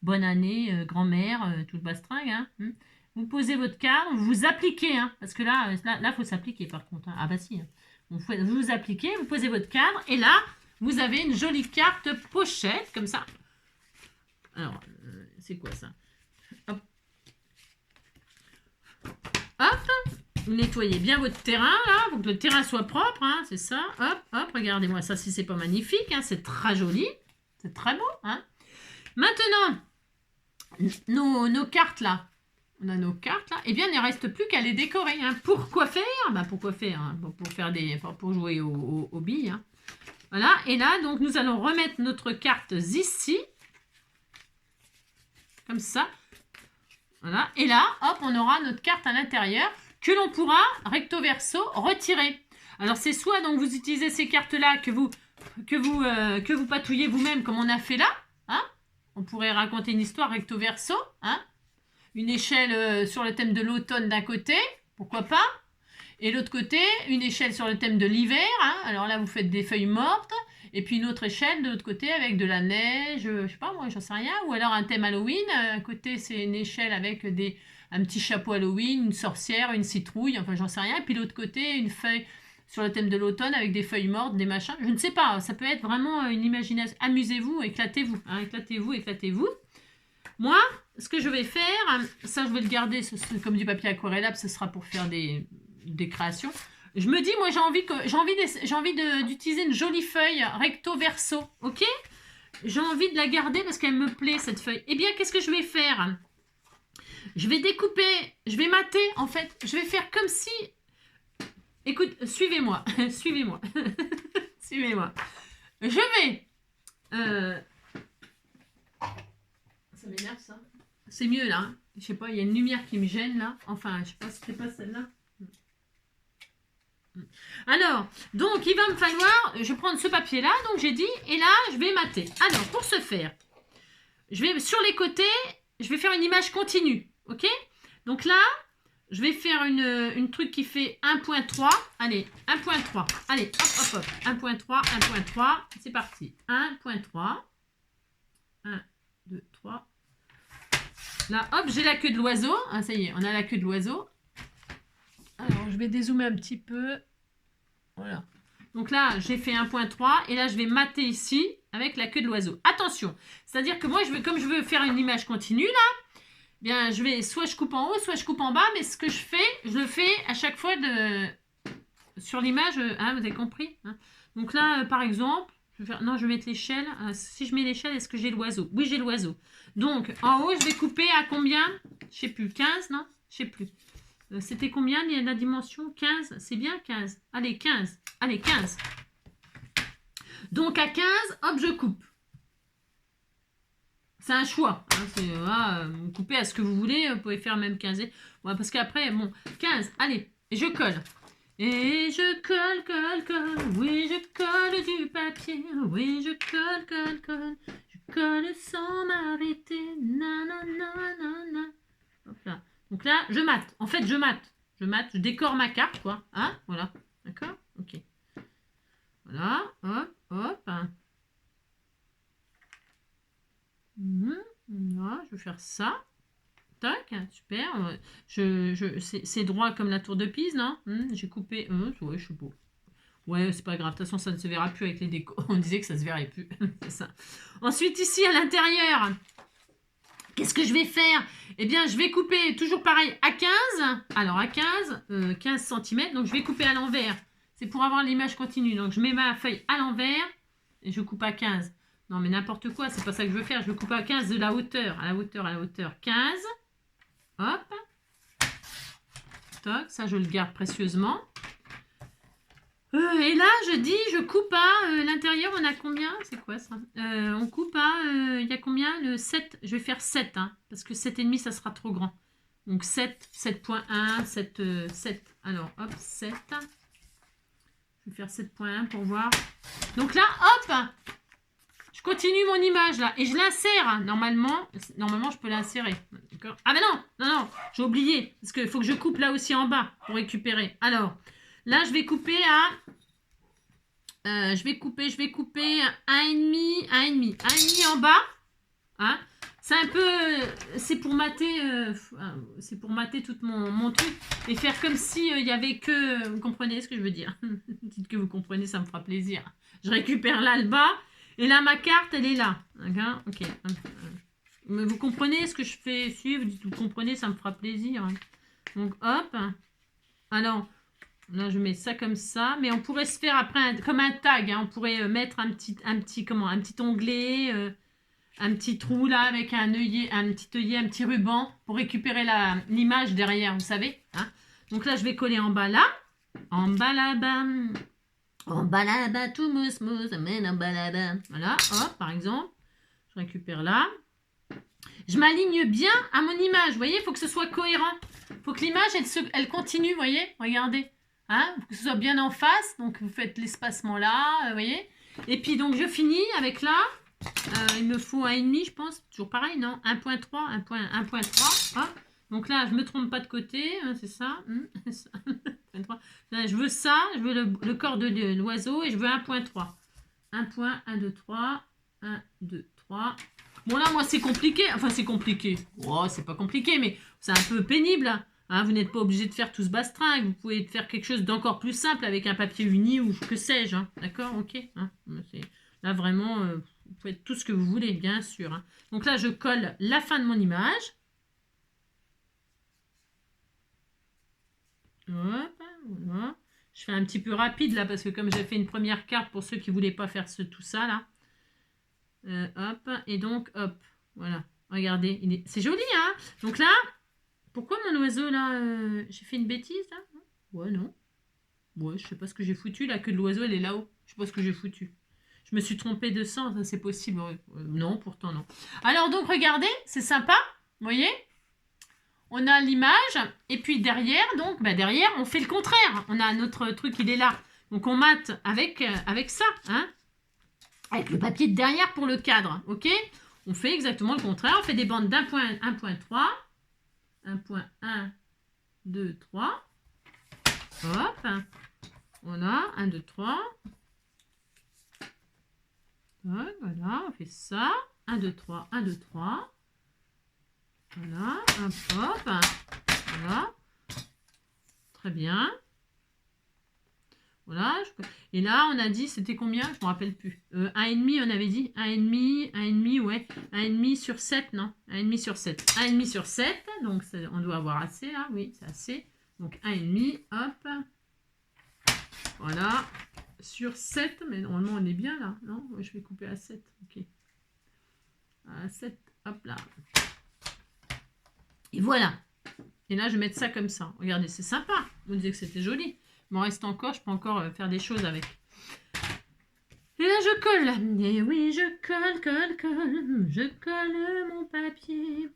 bonne année, grand-mère, tout le bastringue, hein? Vous posez votre cadre, vous appliquez, hein, parce que là, faut s'appliquer par contre. Hein. Ah bah si, hein. Vous appliquez, vous posez votre cadre, et là, vous avez une jolie carte pochette, comme ça. Alors, c'est quoi ça? Hop. vous nettoyez bien votre terrain, là, pour que le terrain soit propre, hein, c'est ça. Hop, hop, regardez-moi ça, si c'est pas magnifique, hein, c'est très joli, c'est très beau. Hein. Maintenant, nos cartes, là, on a nos cartes, là, eh bien, il ne reste plus qu'à les décorer. Hein. Pourquoi faire pourquoi faire hein, pour jouer aux billes. Hein. Voilà, et là, donc, nous allons remettre notre carte ici, comme ça. Voilà, et là, hop, on aura notre carte à l'intérieur que l'on pourra, recto verso, retirer. Alors, c'est soit donc vous utilisez ces cartes-là que vous patouillez vous-même, comme on a fait là. Hein. On pourrait raconter une histoire recto verso. Hein. Une échelle sur le thème de l'automne d'un côté, pourquoi pas. Et l'autre côté, une échelle sur le thème de l'hiver. Hein. Alors là, vous faites des feuilles mortes. Et puis une autre échelle de l'autre côté avec de la neige, je sais pas moi, j'en sais rien. Ou alors un thème Halloween. Un côté, c'est une échelle avec un petit chapeau Halloween, une sorcière, une citrouille, enfin j'en sais rien. Et puis l'autre côté, une feuille sur le thème de l'automne avec des feuilles mortes, des machins. Je ne sais pas, ça peut être vraiment une imagination. Amusez-vous, éclatez-vous. Hein, éclatez-vous, éclatez-vous. Moi, ce que je vais faire, ça je vais le garder comme du papier aquarellable, ce sera pour faire des créations. Je me dis, moi j'ai envie d'utiliser une jolie feuille recto verso, ok? J'ai envie de la garder parce qu'elle me plaît cette feuille. Eh bien, qu'est-ce que je vais faire? Je vais découper, je vais mater en fait. Je vais faire comme si... Écoute, suivez-moi, suivez-moi, suivez-moi. Je vais... Ça m'énerve ça. C'est mieux là. Hein. Je sais pas, il y a une lumière qui me gêne là. Enfin, je sais pas si c'est pas celle-là. Alors, donc il va me falloir, je vais prendre ce papier là, donc j'ai dit, et là je vais mater. Alors, pour ce faire, je vais sur les côtés, je vais faire une image continue, ok? Donc là, je vais faire une truc qui fait 1.3, allez, 1.3, allez, hop, hop, hop, 1.3, 1.3, c'est parti, 1.3, 1, 2, 3, là, hop, j'ai la queue de l'oiseau, ah, ça y est, on a la queue de l'oiseau. Alors, je vais dézoomer un petit peu. Voilà. Donc là, j'ai fait 1.3 et là, je vais mater ici avec la queue de l'oiseau. Attention, c'est-à-dire que moi, comme je veux faire une image continue là, bien, soit je coupe en haut, soit je coupe en bas, mais ce que je fais, je le fais à chaque fois sur l'image. Hein, vous avez compris hein. Donc là, par exemple, je vais mettre l'échelle. Si je mets l'échelle, est-ce que j'ai l'oiseau? Oui, j'ai l'oiseau. Donc, en haut, je vais couper à combien? Je sais plus, 15, non? Je sais plus. C'était combien la dimension? 15, c'est bien 15. Allez, 15. Allez, 15. Donc, à 15, hop, je coupe. C'est un choix. Hein, vous coupez à ce que vous voulez. Vous pouvez faire même 15. Ouais, parce qu'après, bon, 15. Allez, et je colle. Et je colle, colle, colle. Oui, je colle du papier. Oui, je colle, colle, colle. Je colle sans m'arrêter. Nanana. Hop là. Donc là, je mate. En fait, je mate. Je décore ma carte, quoi. Hein? Voilà. D'accord? Ok. Voilà. Hop, hop. Voilà, je vais faire ça. Tac, super. C'est droit comme la tour de Pise, non? J'ai coupé. Ouais, je suis beau. Ouais, c'est pas grave. De toute façon, ça ne se verra plus avec les décos. On disait que ça se verrait plus. C'est ça. Ensuite, ici, à l'intérieur... Qu'est-ce que je vais faire? Eh bien, je vais couper toujours pareil à 15. Alors, à 15, 15 cm. Donc, je vais couper à l'envers. C'est pour avoir l'image continue. Donc, je mets ma feuille à l'envers et je coupe à 15. Non, mais n'importe quoi. C'est pas ça que je veux faire. Je veux couper à 15 de la hauteur. À la hauteur, à la hauteur. 15. Hop. Toc. Ça, je le garde précieusement. Et là, je coupe à l'intérieur, on a combien? C'est quoi ça? On coupe à, il y a combien? Le 7, je vais faire 7, hein, parce que 7,5, ça sera trop grand. Donc 7, 7.1, 7. Alors, hop, 7. Je vais faire 7.1 pour voir. Donc là, hop, je continue mon image là, et je l'insère. Normalement, je peux l'insérer. D'accord? Ah mais non, j'ai oublié, parce qu'il faut que je coupe là aussi en bas pour récupérer. Alors... Là, je vais couper à... je vais couper 1,5 en bas. Hein. C'est un peu... c'est pour mater... c'est pour mater tout mon truc. Et faire comme si il y avait que... Vous comprenez ce que je veux dire? Dites que vous comprenez, ça me fera plaisir. Je récupère là le bas. Et là, ma carte, elle est là. D'accord? Ok. Mais vous comprenez ce que je fais? Si vous comprenez, ça me fera plaisir. Donc, hop. Alors, là, je mets ça comme ça. Mais on pourrait se faire après comme un tag. Hein. On pourrait mettre un petit onglet, un petit trou là avec un œillet, un petit ruban pour récupérer l'image derrière, vous savez. Hein. Donc là, je vais coller en bas là. En bas là-bas. En bas là-bas, tout mousse, mousse, amène en bas là-bas. Voilà, hop, par exemple. Je récupère là. Je m'aligne bien à mon image. Vous voyez, il faut que ce soit cohérent. Il faut que l'image, elle continue, vous voyez. Regardez. Hein, faut que ce soit bien en face. Donc, vous faites l'espacement là, vous voyez. Et puis, donc, je finis avec là. Il me faut 1,5, je pense. Toujours pareil, non 1.3, 1.3. Hop. Donc là, je ne me trompe pas de côté. Hein, c'est ça. Là, je veux ça. Je veux le corps de l'oiseau. Et je veux 1.3. 1, 2, 3. 1, 2, 3. Bon, là, moi, c'est compliqué. Enfin, c'est compliqué. Oh, c'est pas compliqué, mais c'est un peu pénible. Hein, vous n'êtes pas obligé de faire tout ce bastringue. Vous pouvez faire quelque chose d'encore plus simple avec un papier uni ou que sais-je. Hein. D'accord, ok. Hein. Là, vraiment, vous pouvez tout ce que vous voulez, bien sûr. Hein. Donc là, je colle la fin de mon image. Hop, voilà. Je fais un petit peu rapide là parce que comme j'ai fait une première carte pour ceux qui ne voulaient pas faire tout ça là. Hop, et donc hop, voilà. Regardez, c'est joli hein. Donc là, pourquoi mon oiseau là, j'ai fait une bêtise là? Ouais, non. Ouais, je sais pas ce que j'ai foutu, la queue de l'oiseau elle est là-haut. Je sais pas ce que j'ai foutu. Je me suis trompée de sens, c'est possible. Non, pourtant non. Alors donc regardez, c'est sympa, vous voyez? On a l'image, et puis derrière, donc, derrière, on fait le contraire. On a notre truc, il est là. Donc, on mate avec ça, hein, avec le papier de derrière pour le cadre, ok? On fait exactement le contraire. On fait des bandes d'1.3, 1.1, 2, 3. Hop. Voilà, 1, 2, 3. Voilà, on fait ça. 1, 2, 3, 1, 2, 3. Voilà, hop, hop, voilà, très bien. Voilà, et là on a dit, c'était combien? Je ne me rappelle plus. 1,5 on avait dit, 1,5, ouais, 1,5 sur 7, non? 1,5 sur 7. 1,5 sur 7, donc on doit avoir assez là, oui, c'est assez. Donc 1,5, hop, voilà, sur 7, mais normalement on est bien là, non? Je vais couper à 7, ok. À 7, hop là. Et voilà. Et là, je vais mettre ça comme ça. Regardez, c'est sympa. Vous disiez que c'était joli. Il m'en reste encore. Je peux encore faire des choses avec. Et là, je colle. Et oui, je colle. Je colle mon papier.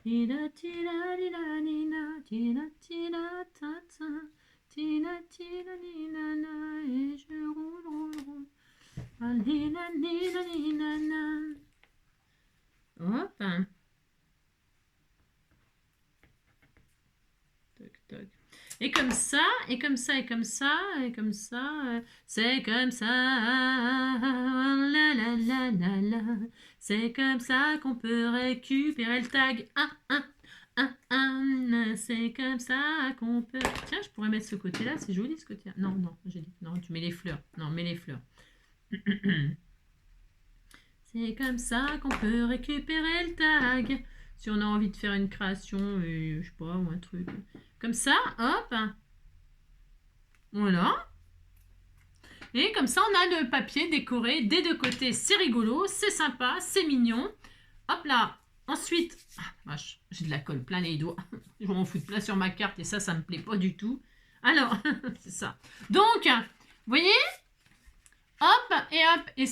Et je roule. Hop. Et comme ça, et comme ça, et comme ça, et comme ça, c'est comme ça, la la la la la, c'est comme ça qu'on peut récupérer le tag, c'est comme ça qu'on peut... Tiens, je pourrais mettre ce côté-là, c'est joli ce côté-là. Non, non, j'ai dit, non, tu mets les fleurs, non, mets les fleurs. C'est comme ça qu'on peut récupérer le tag. Si on a envie de faire une création, je sais pas, ou un truc. Comme ça, hop. Voilà. Et comme ça, on a le papier décoré des deux côtés. C'est rigolo, c'est sympa, c'est mignon. Hop là. Ensuite, vache, j'ai de la colle plein les doigts. Je vais en foutre plein sur ma carte et ça me plaît pas du tout. Alors, c'est ça. Donc, vous voyez? Hop et hop. Et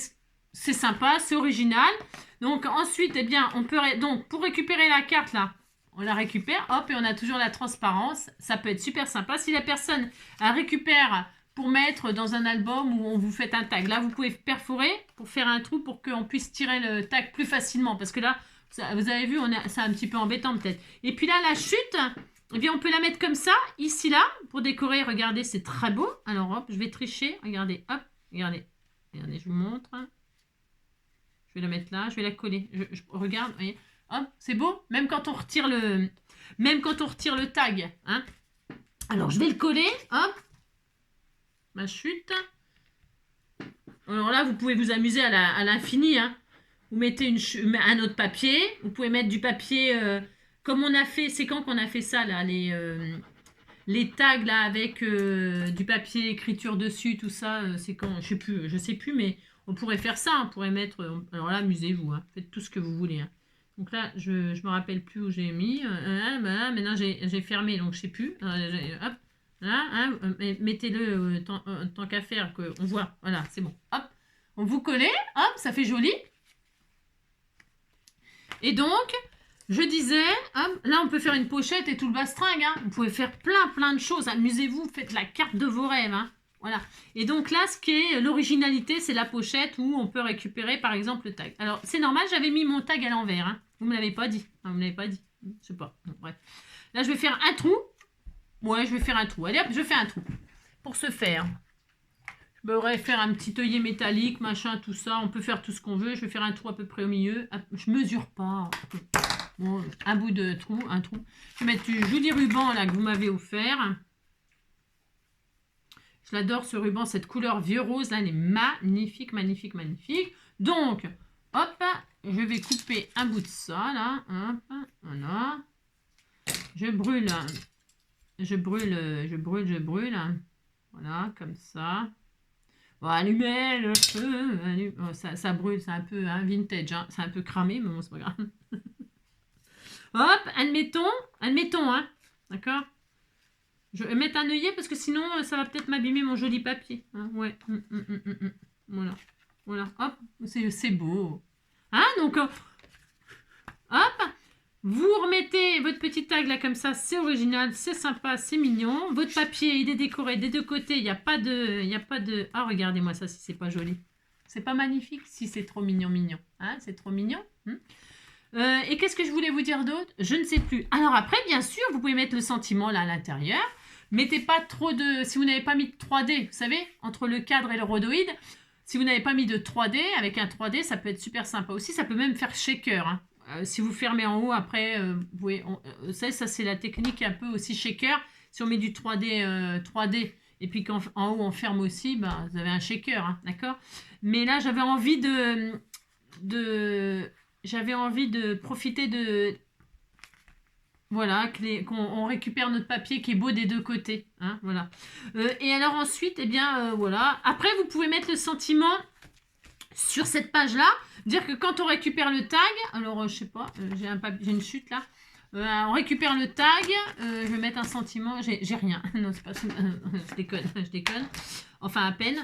c'est sympa, c'est original. Donc ensuite, eh bien, on peut donc pour récupérer la carte là, on la récupère, hop, et on a toujours la transparence. Ça peut être super sympa. Si la personne récupère pour mettre dans un album où on vous fait un tag, là, vous pouvez perforer pour faire un trou pour qu'on puisse tirer le tag plus facilement. Parce que là, vous avez vu, c'est un petit peu embêtant peut-être. Et puis là, la chute, eh bien, on peut la mettre comme ça, ici, là, pour décorer. Regardez, c'est très beau. Alors, hop, je vais tricher. Regardez, hop, regardez. Regardez, je vous montre. Je vais la mettre là, je vais la coller. Je regarde, vous voyez. Hop, c'est beau, même quand on retire le tag. Hein. Alors, je vais le coller. Hop. Ma chute. Alors là, vous pouvez vous amuser à l'infini. Hein. Vous mettez un autre papier. Vous pouvez mettre du papier comme on a fait. C'est quand qu'on a fait ça, là, les tags là avec du papier écriture dessus, tout ça, c'est quand, je sais plus, mais on pourrait faire ça, on pourrait mettre, alors là, amusez-vous, hein, faites tout ce que vous voulez. Hein. Donc là, je me rappelle plus où j'ai mis, maintenant j'ai fermé, donc je sais plus, hop, là, hein, mettez-le tant qu'à faire, qu'on voit, voilà, c'est bon, hop, on vous collez, hop, ça fait joli. Et donc, je disais, hop, là on peut faire une pochette et tout le bastringue, hein. Vous pouvez faire plein de choses, amusez-vous, faites la carte de vos rêves, hein. Voilà. Et donc là, ce qui est l'originalité, c'est la pochette où on peut récupérer par exemple le tag. Alors c'est normal, j'avais mis mon tag à l'envers, hein. Vous me l'avez pas dit, vous me l'avez pas dit, je sais pas, bon, bref. Là je vais faire un trou, ouais je vais faire un trou, allez hop, je fais un trou. Pour ce faire, je pourrais faire un petit œillet métallique, machin, tout ça, on peut faire tout ce qu'on veut, je vais faire un trou à peu près au milieu, je mesure pas. Bon, un bout de trou, un trou. Je vais mettre du joli ruban là que vous m'avez offert. Je l'adore ce ruban, cette couleur vieux rose là, elle est magnifique, magnifique, magnifique. Donc, hop, je vais couper un bout de ça là, hop, voilà. Je brûle, je brûle, voilà, comme ça. Bon, allumez le feu, oh, ça brûle, c'est un peu hein, vintage, hein. C'est un peu cramé, mais bon, c'est pas grave. Hop, admettons, hein, d'accord. Je vais mettre un œillet parce que sinon, ça va peut-être m'abîmer mon joli papier. Hein, ouais, voilà, voilà, hop, c'est beau. Hein, donc, hop, vous remettez votre petit tag là comme ça, c'est original, c'est sympa, c'est mignon. Votre papier, il est décoré des deux côtés, il n'y a pas de... Ah, regardez-moi ça, si c'est pas joli. C'est pas magnifique? Si, c'est trop mignon, hein, c'est trop mignon. Et qu'est-ce que je voulais vous dire d'autre? Je ne sais plus. Alors après, bien sûr, vous pouvez mettre le sentiment là à l'intérieur. Mettez pas trop de... Si vous n'avez pas mis de 3D, vous savez, entre le cadre et le rhodoïde, si vous n'avez pas mis de 3D, avec un 3D, ça peut être super sympa aussi. Ça peut même faire shaker. Hein. Si vous fermez en haut, après, vous pouvez... ça c'est la technique un peu aussi shaker. Si on met du 3D, 3D et puis qu'en haut, on ferme aussi, ben, vous avez un shaker, hein, d'accord? Mais là, j'avais envie j'avais envie de profiter de... Voilà, qu'on récupère notre papier qui est beau des deux côtés. Hein, voilà. Et alors ensuite, eh bien, voilà. Après, vous pouvez mettre le sentiment sur cette page-là. Dire que quand on récupère le tag... Alors, je sais pas, j'ai une chute là. On récupère le tag. Je vais mettre un sentiment. J'ai rien. Non, c'est pas... je déconne. Enfin, à peine.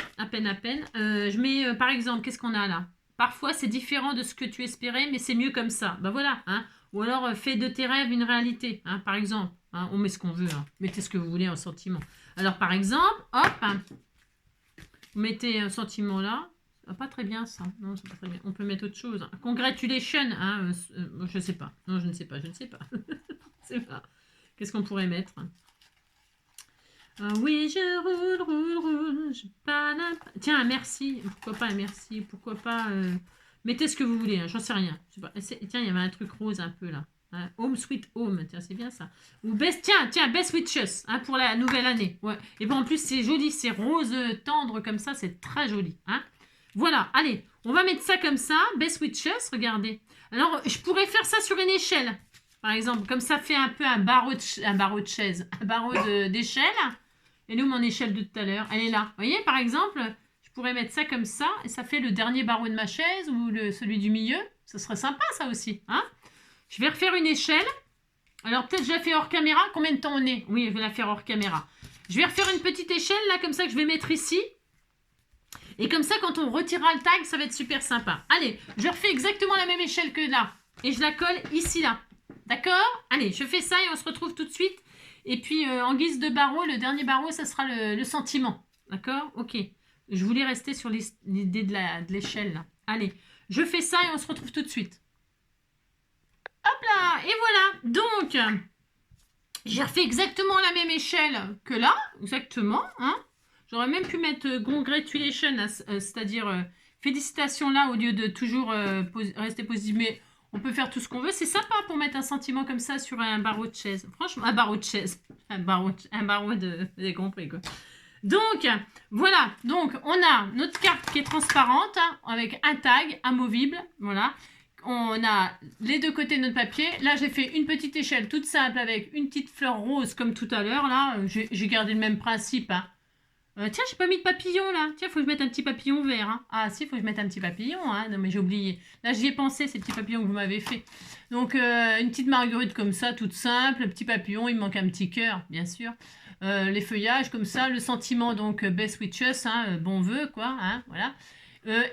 Je mets, par exemple, qu'est-ce qu'on a là? Parfois, c'est différent de ce que tu espérais, mais c'est mieux comme ça. Ben voilà, hein. Ou alors, fais de tes rêves une réalité, hein, par exemple. Hein, on met ce qu'on veut, hein. Mettez ce que vous voulez en sentiment. Alors, par exemple, hop, hein, vous mettez un sentiment là. Pas très bien, ça. Non, c'est pas très bien. On peut mettre autre chose. Hein. Congratulations, hein, je sais pas. Non, je ne sais pas. C'est pas. Qu'est-ce qu'on pourrait mettre? Oui, je roule. Tiens, un merci. Pourquoi pas un merci? Pourquoi pas... Mettez ce que vous voulez, hein, j'en sais rien. Je sais pas. Tiens, il y avait un truc rose un peu là. Hein, Home Sweet Home, tiens, c'est bien ça. Ou Best Wishes, hein, pour la nouvelle année. Ouais. Et bon, en plus, c'est joli, c'est rose tendre comme ça, c'est très joli. Hein. Voilà, allez, on va mettre ça comme ça. Best Wishes, regardez. Alors, je pourrais faire ça sur une échelle, par exemple. Comme ça fait un peu un barreau de chaise, un barreau d'échelle. Et nous, mon échelle de tout à l'heure, elle est là. Vous voyez, par exemple... Je pourrais mettre ça comme ça, et ça fait le dernier barreau de ma chaise, ou celui du milieu. Ça serait sympa, ça aussi. Hein, je vais refaire une échelle. Alors, peut-être je la fais hors caméra. Combien de temps on est? Oui, je vais la faire hors caméra. Je vais refaire une petite échelle, là, comme ça, que je vais mettre ici. Et comme ça, quand on retirera le tag, ça va être super sympa. Allez, je refais exactement la même échelle que là. Et je la colle ici, là. D'accord? Allez, je fais ça et on se retrouve tout de suite. Et puis, en guise de barreau, le dernier barreau, ça sera le sentiment. D'accord? Ok. Je voulais rester sur l'idée de l'échelle, là. Allez, je fais ça et on se retrouve tout de suite. Hop là! Et voilà! Donc, j'ai refait exactement la même échelle que là. Exactement. Hein. J'aurais même pu mettre congratulations, c'est-à-dire félicitations là, au lieu de toujours rester positif. Mais on peut faire tout ce qu'on veut. C'est sympa pour mettre un sentiment comme ça sur un barreau de chaise. Franchement, un barreau de chaise. Un barreau de... Vous avez compris, quoi. Donc, voilà, donc on a notre carte qui est transparente, hein, avec un tag amovible, voilà. on a les deux côtés de notre papier. Là, j'ai fait une petite échelle toute simple avec une petite fleur rose comme tout à l'heure. Là, j'ai gardé le même principe. Hein. Tiens, j'ai pas mis de papillon là. Tiens, faut que je mette un petit papillon vert. Hein. Ah si, faut que je mette un petit papillon. Hein. Non mais j'ai oublié. Là, j'y ai pensé, ces petits papillons que vous m'avez fait. Donc, une petite marguerite comme ça, toute simple. Le petit papillon, il me manque un petit cœur, bien sûr. Les feuillages comme ça. Le sentiment, donc, best wishes, hein, bon vœu, quoi. Hein, voilà.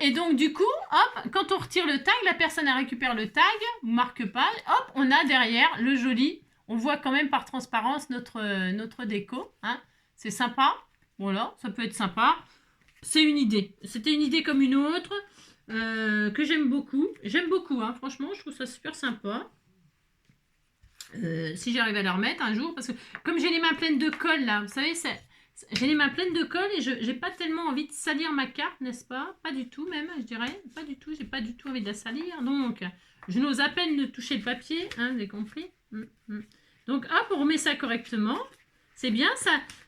Et donc, du coup, hop, quand on retire le tag, la personne elle récupère le tag, marque pas, hop, on a derrière le joli. On voit quand même par transparence notre déco. Hein. C'est sympa. Voilà, ça peut être sympa. C'est une idée. C'était une idée comme une autre que j'aime beaucoup. J'aime beaucoup, hein. Franchement, je trouve ça super sympa. Si j'arrive à la remettre un jour, parce que comme j'ai les mains pleines de colle là, vous savez, j'ai les mains pleines de colle et je n'ai pas tellement envie de salir ma carte, n'est-ce pas? Pas du tout même, je dirais. Pas du tout, j'ai pas du tout envie de la salir. Donc, je n'ose à peine de toucher le papier, hein, vous avez compris? Donc, hop, on remet ça correctement. C'est bien,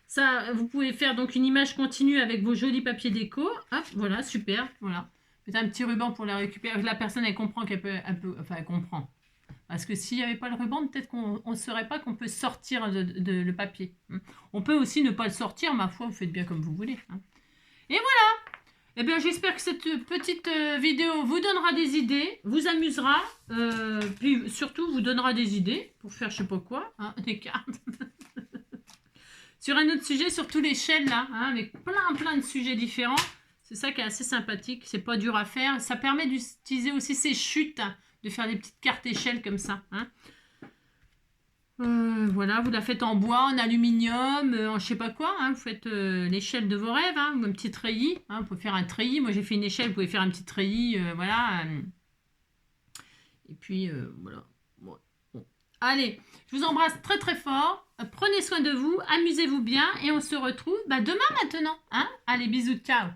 ça, vous pouvez faire donc une image continue avec vos jolis papiers déco. Hop, voilà, super, voilà. Faites un petit ruban pour la récupérer. La personne, elle comprend qu'elle peut, enfin, elle comprend. Parce que s'il n'y avait pas le ruban, peut-être qu'on ne saurait pas qu'on peut sortir le papier. On peut aussi ne pas le sortir, ma foi, vous faites bien comme vous voulez. Hein. Et voilà. Eh bien, j'espère que cette petite vidéo vous donnera des idées, vous amusera, puis surtout vous donnera des idées pour faire je sais pas quoi, hein, des cartes. Sur un autre sujet, sur tous les l'échelle là, hein, avec plein de sujets différents. C'est ça qui est assez sympathique, c'est pas dur à faire. Ça permet d'utiliser aussi ces chutes, hein, de faire des petites cartes échelles comme ça. Hein. Voilà, vous la faites en bois, en aluminium, en je sais pas quoi. Hein, vous faites l'échelle de vos rêves, hein, ou un petit treillis. Hein, vous pouvez faire un treillis. Moi j'ai fait une échelle, vous pouvez faire un petit treillis. Voilà. Et puis voilà. Bon. Allez, je vous embrasse très fort. Prenez soin de vous, amusez-vous bien et on se retrouve demain maintenant. Hein. Allez, bisous, ciao.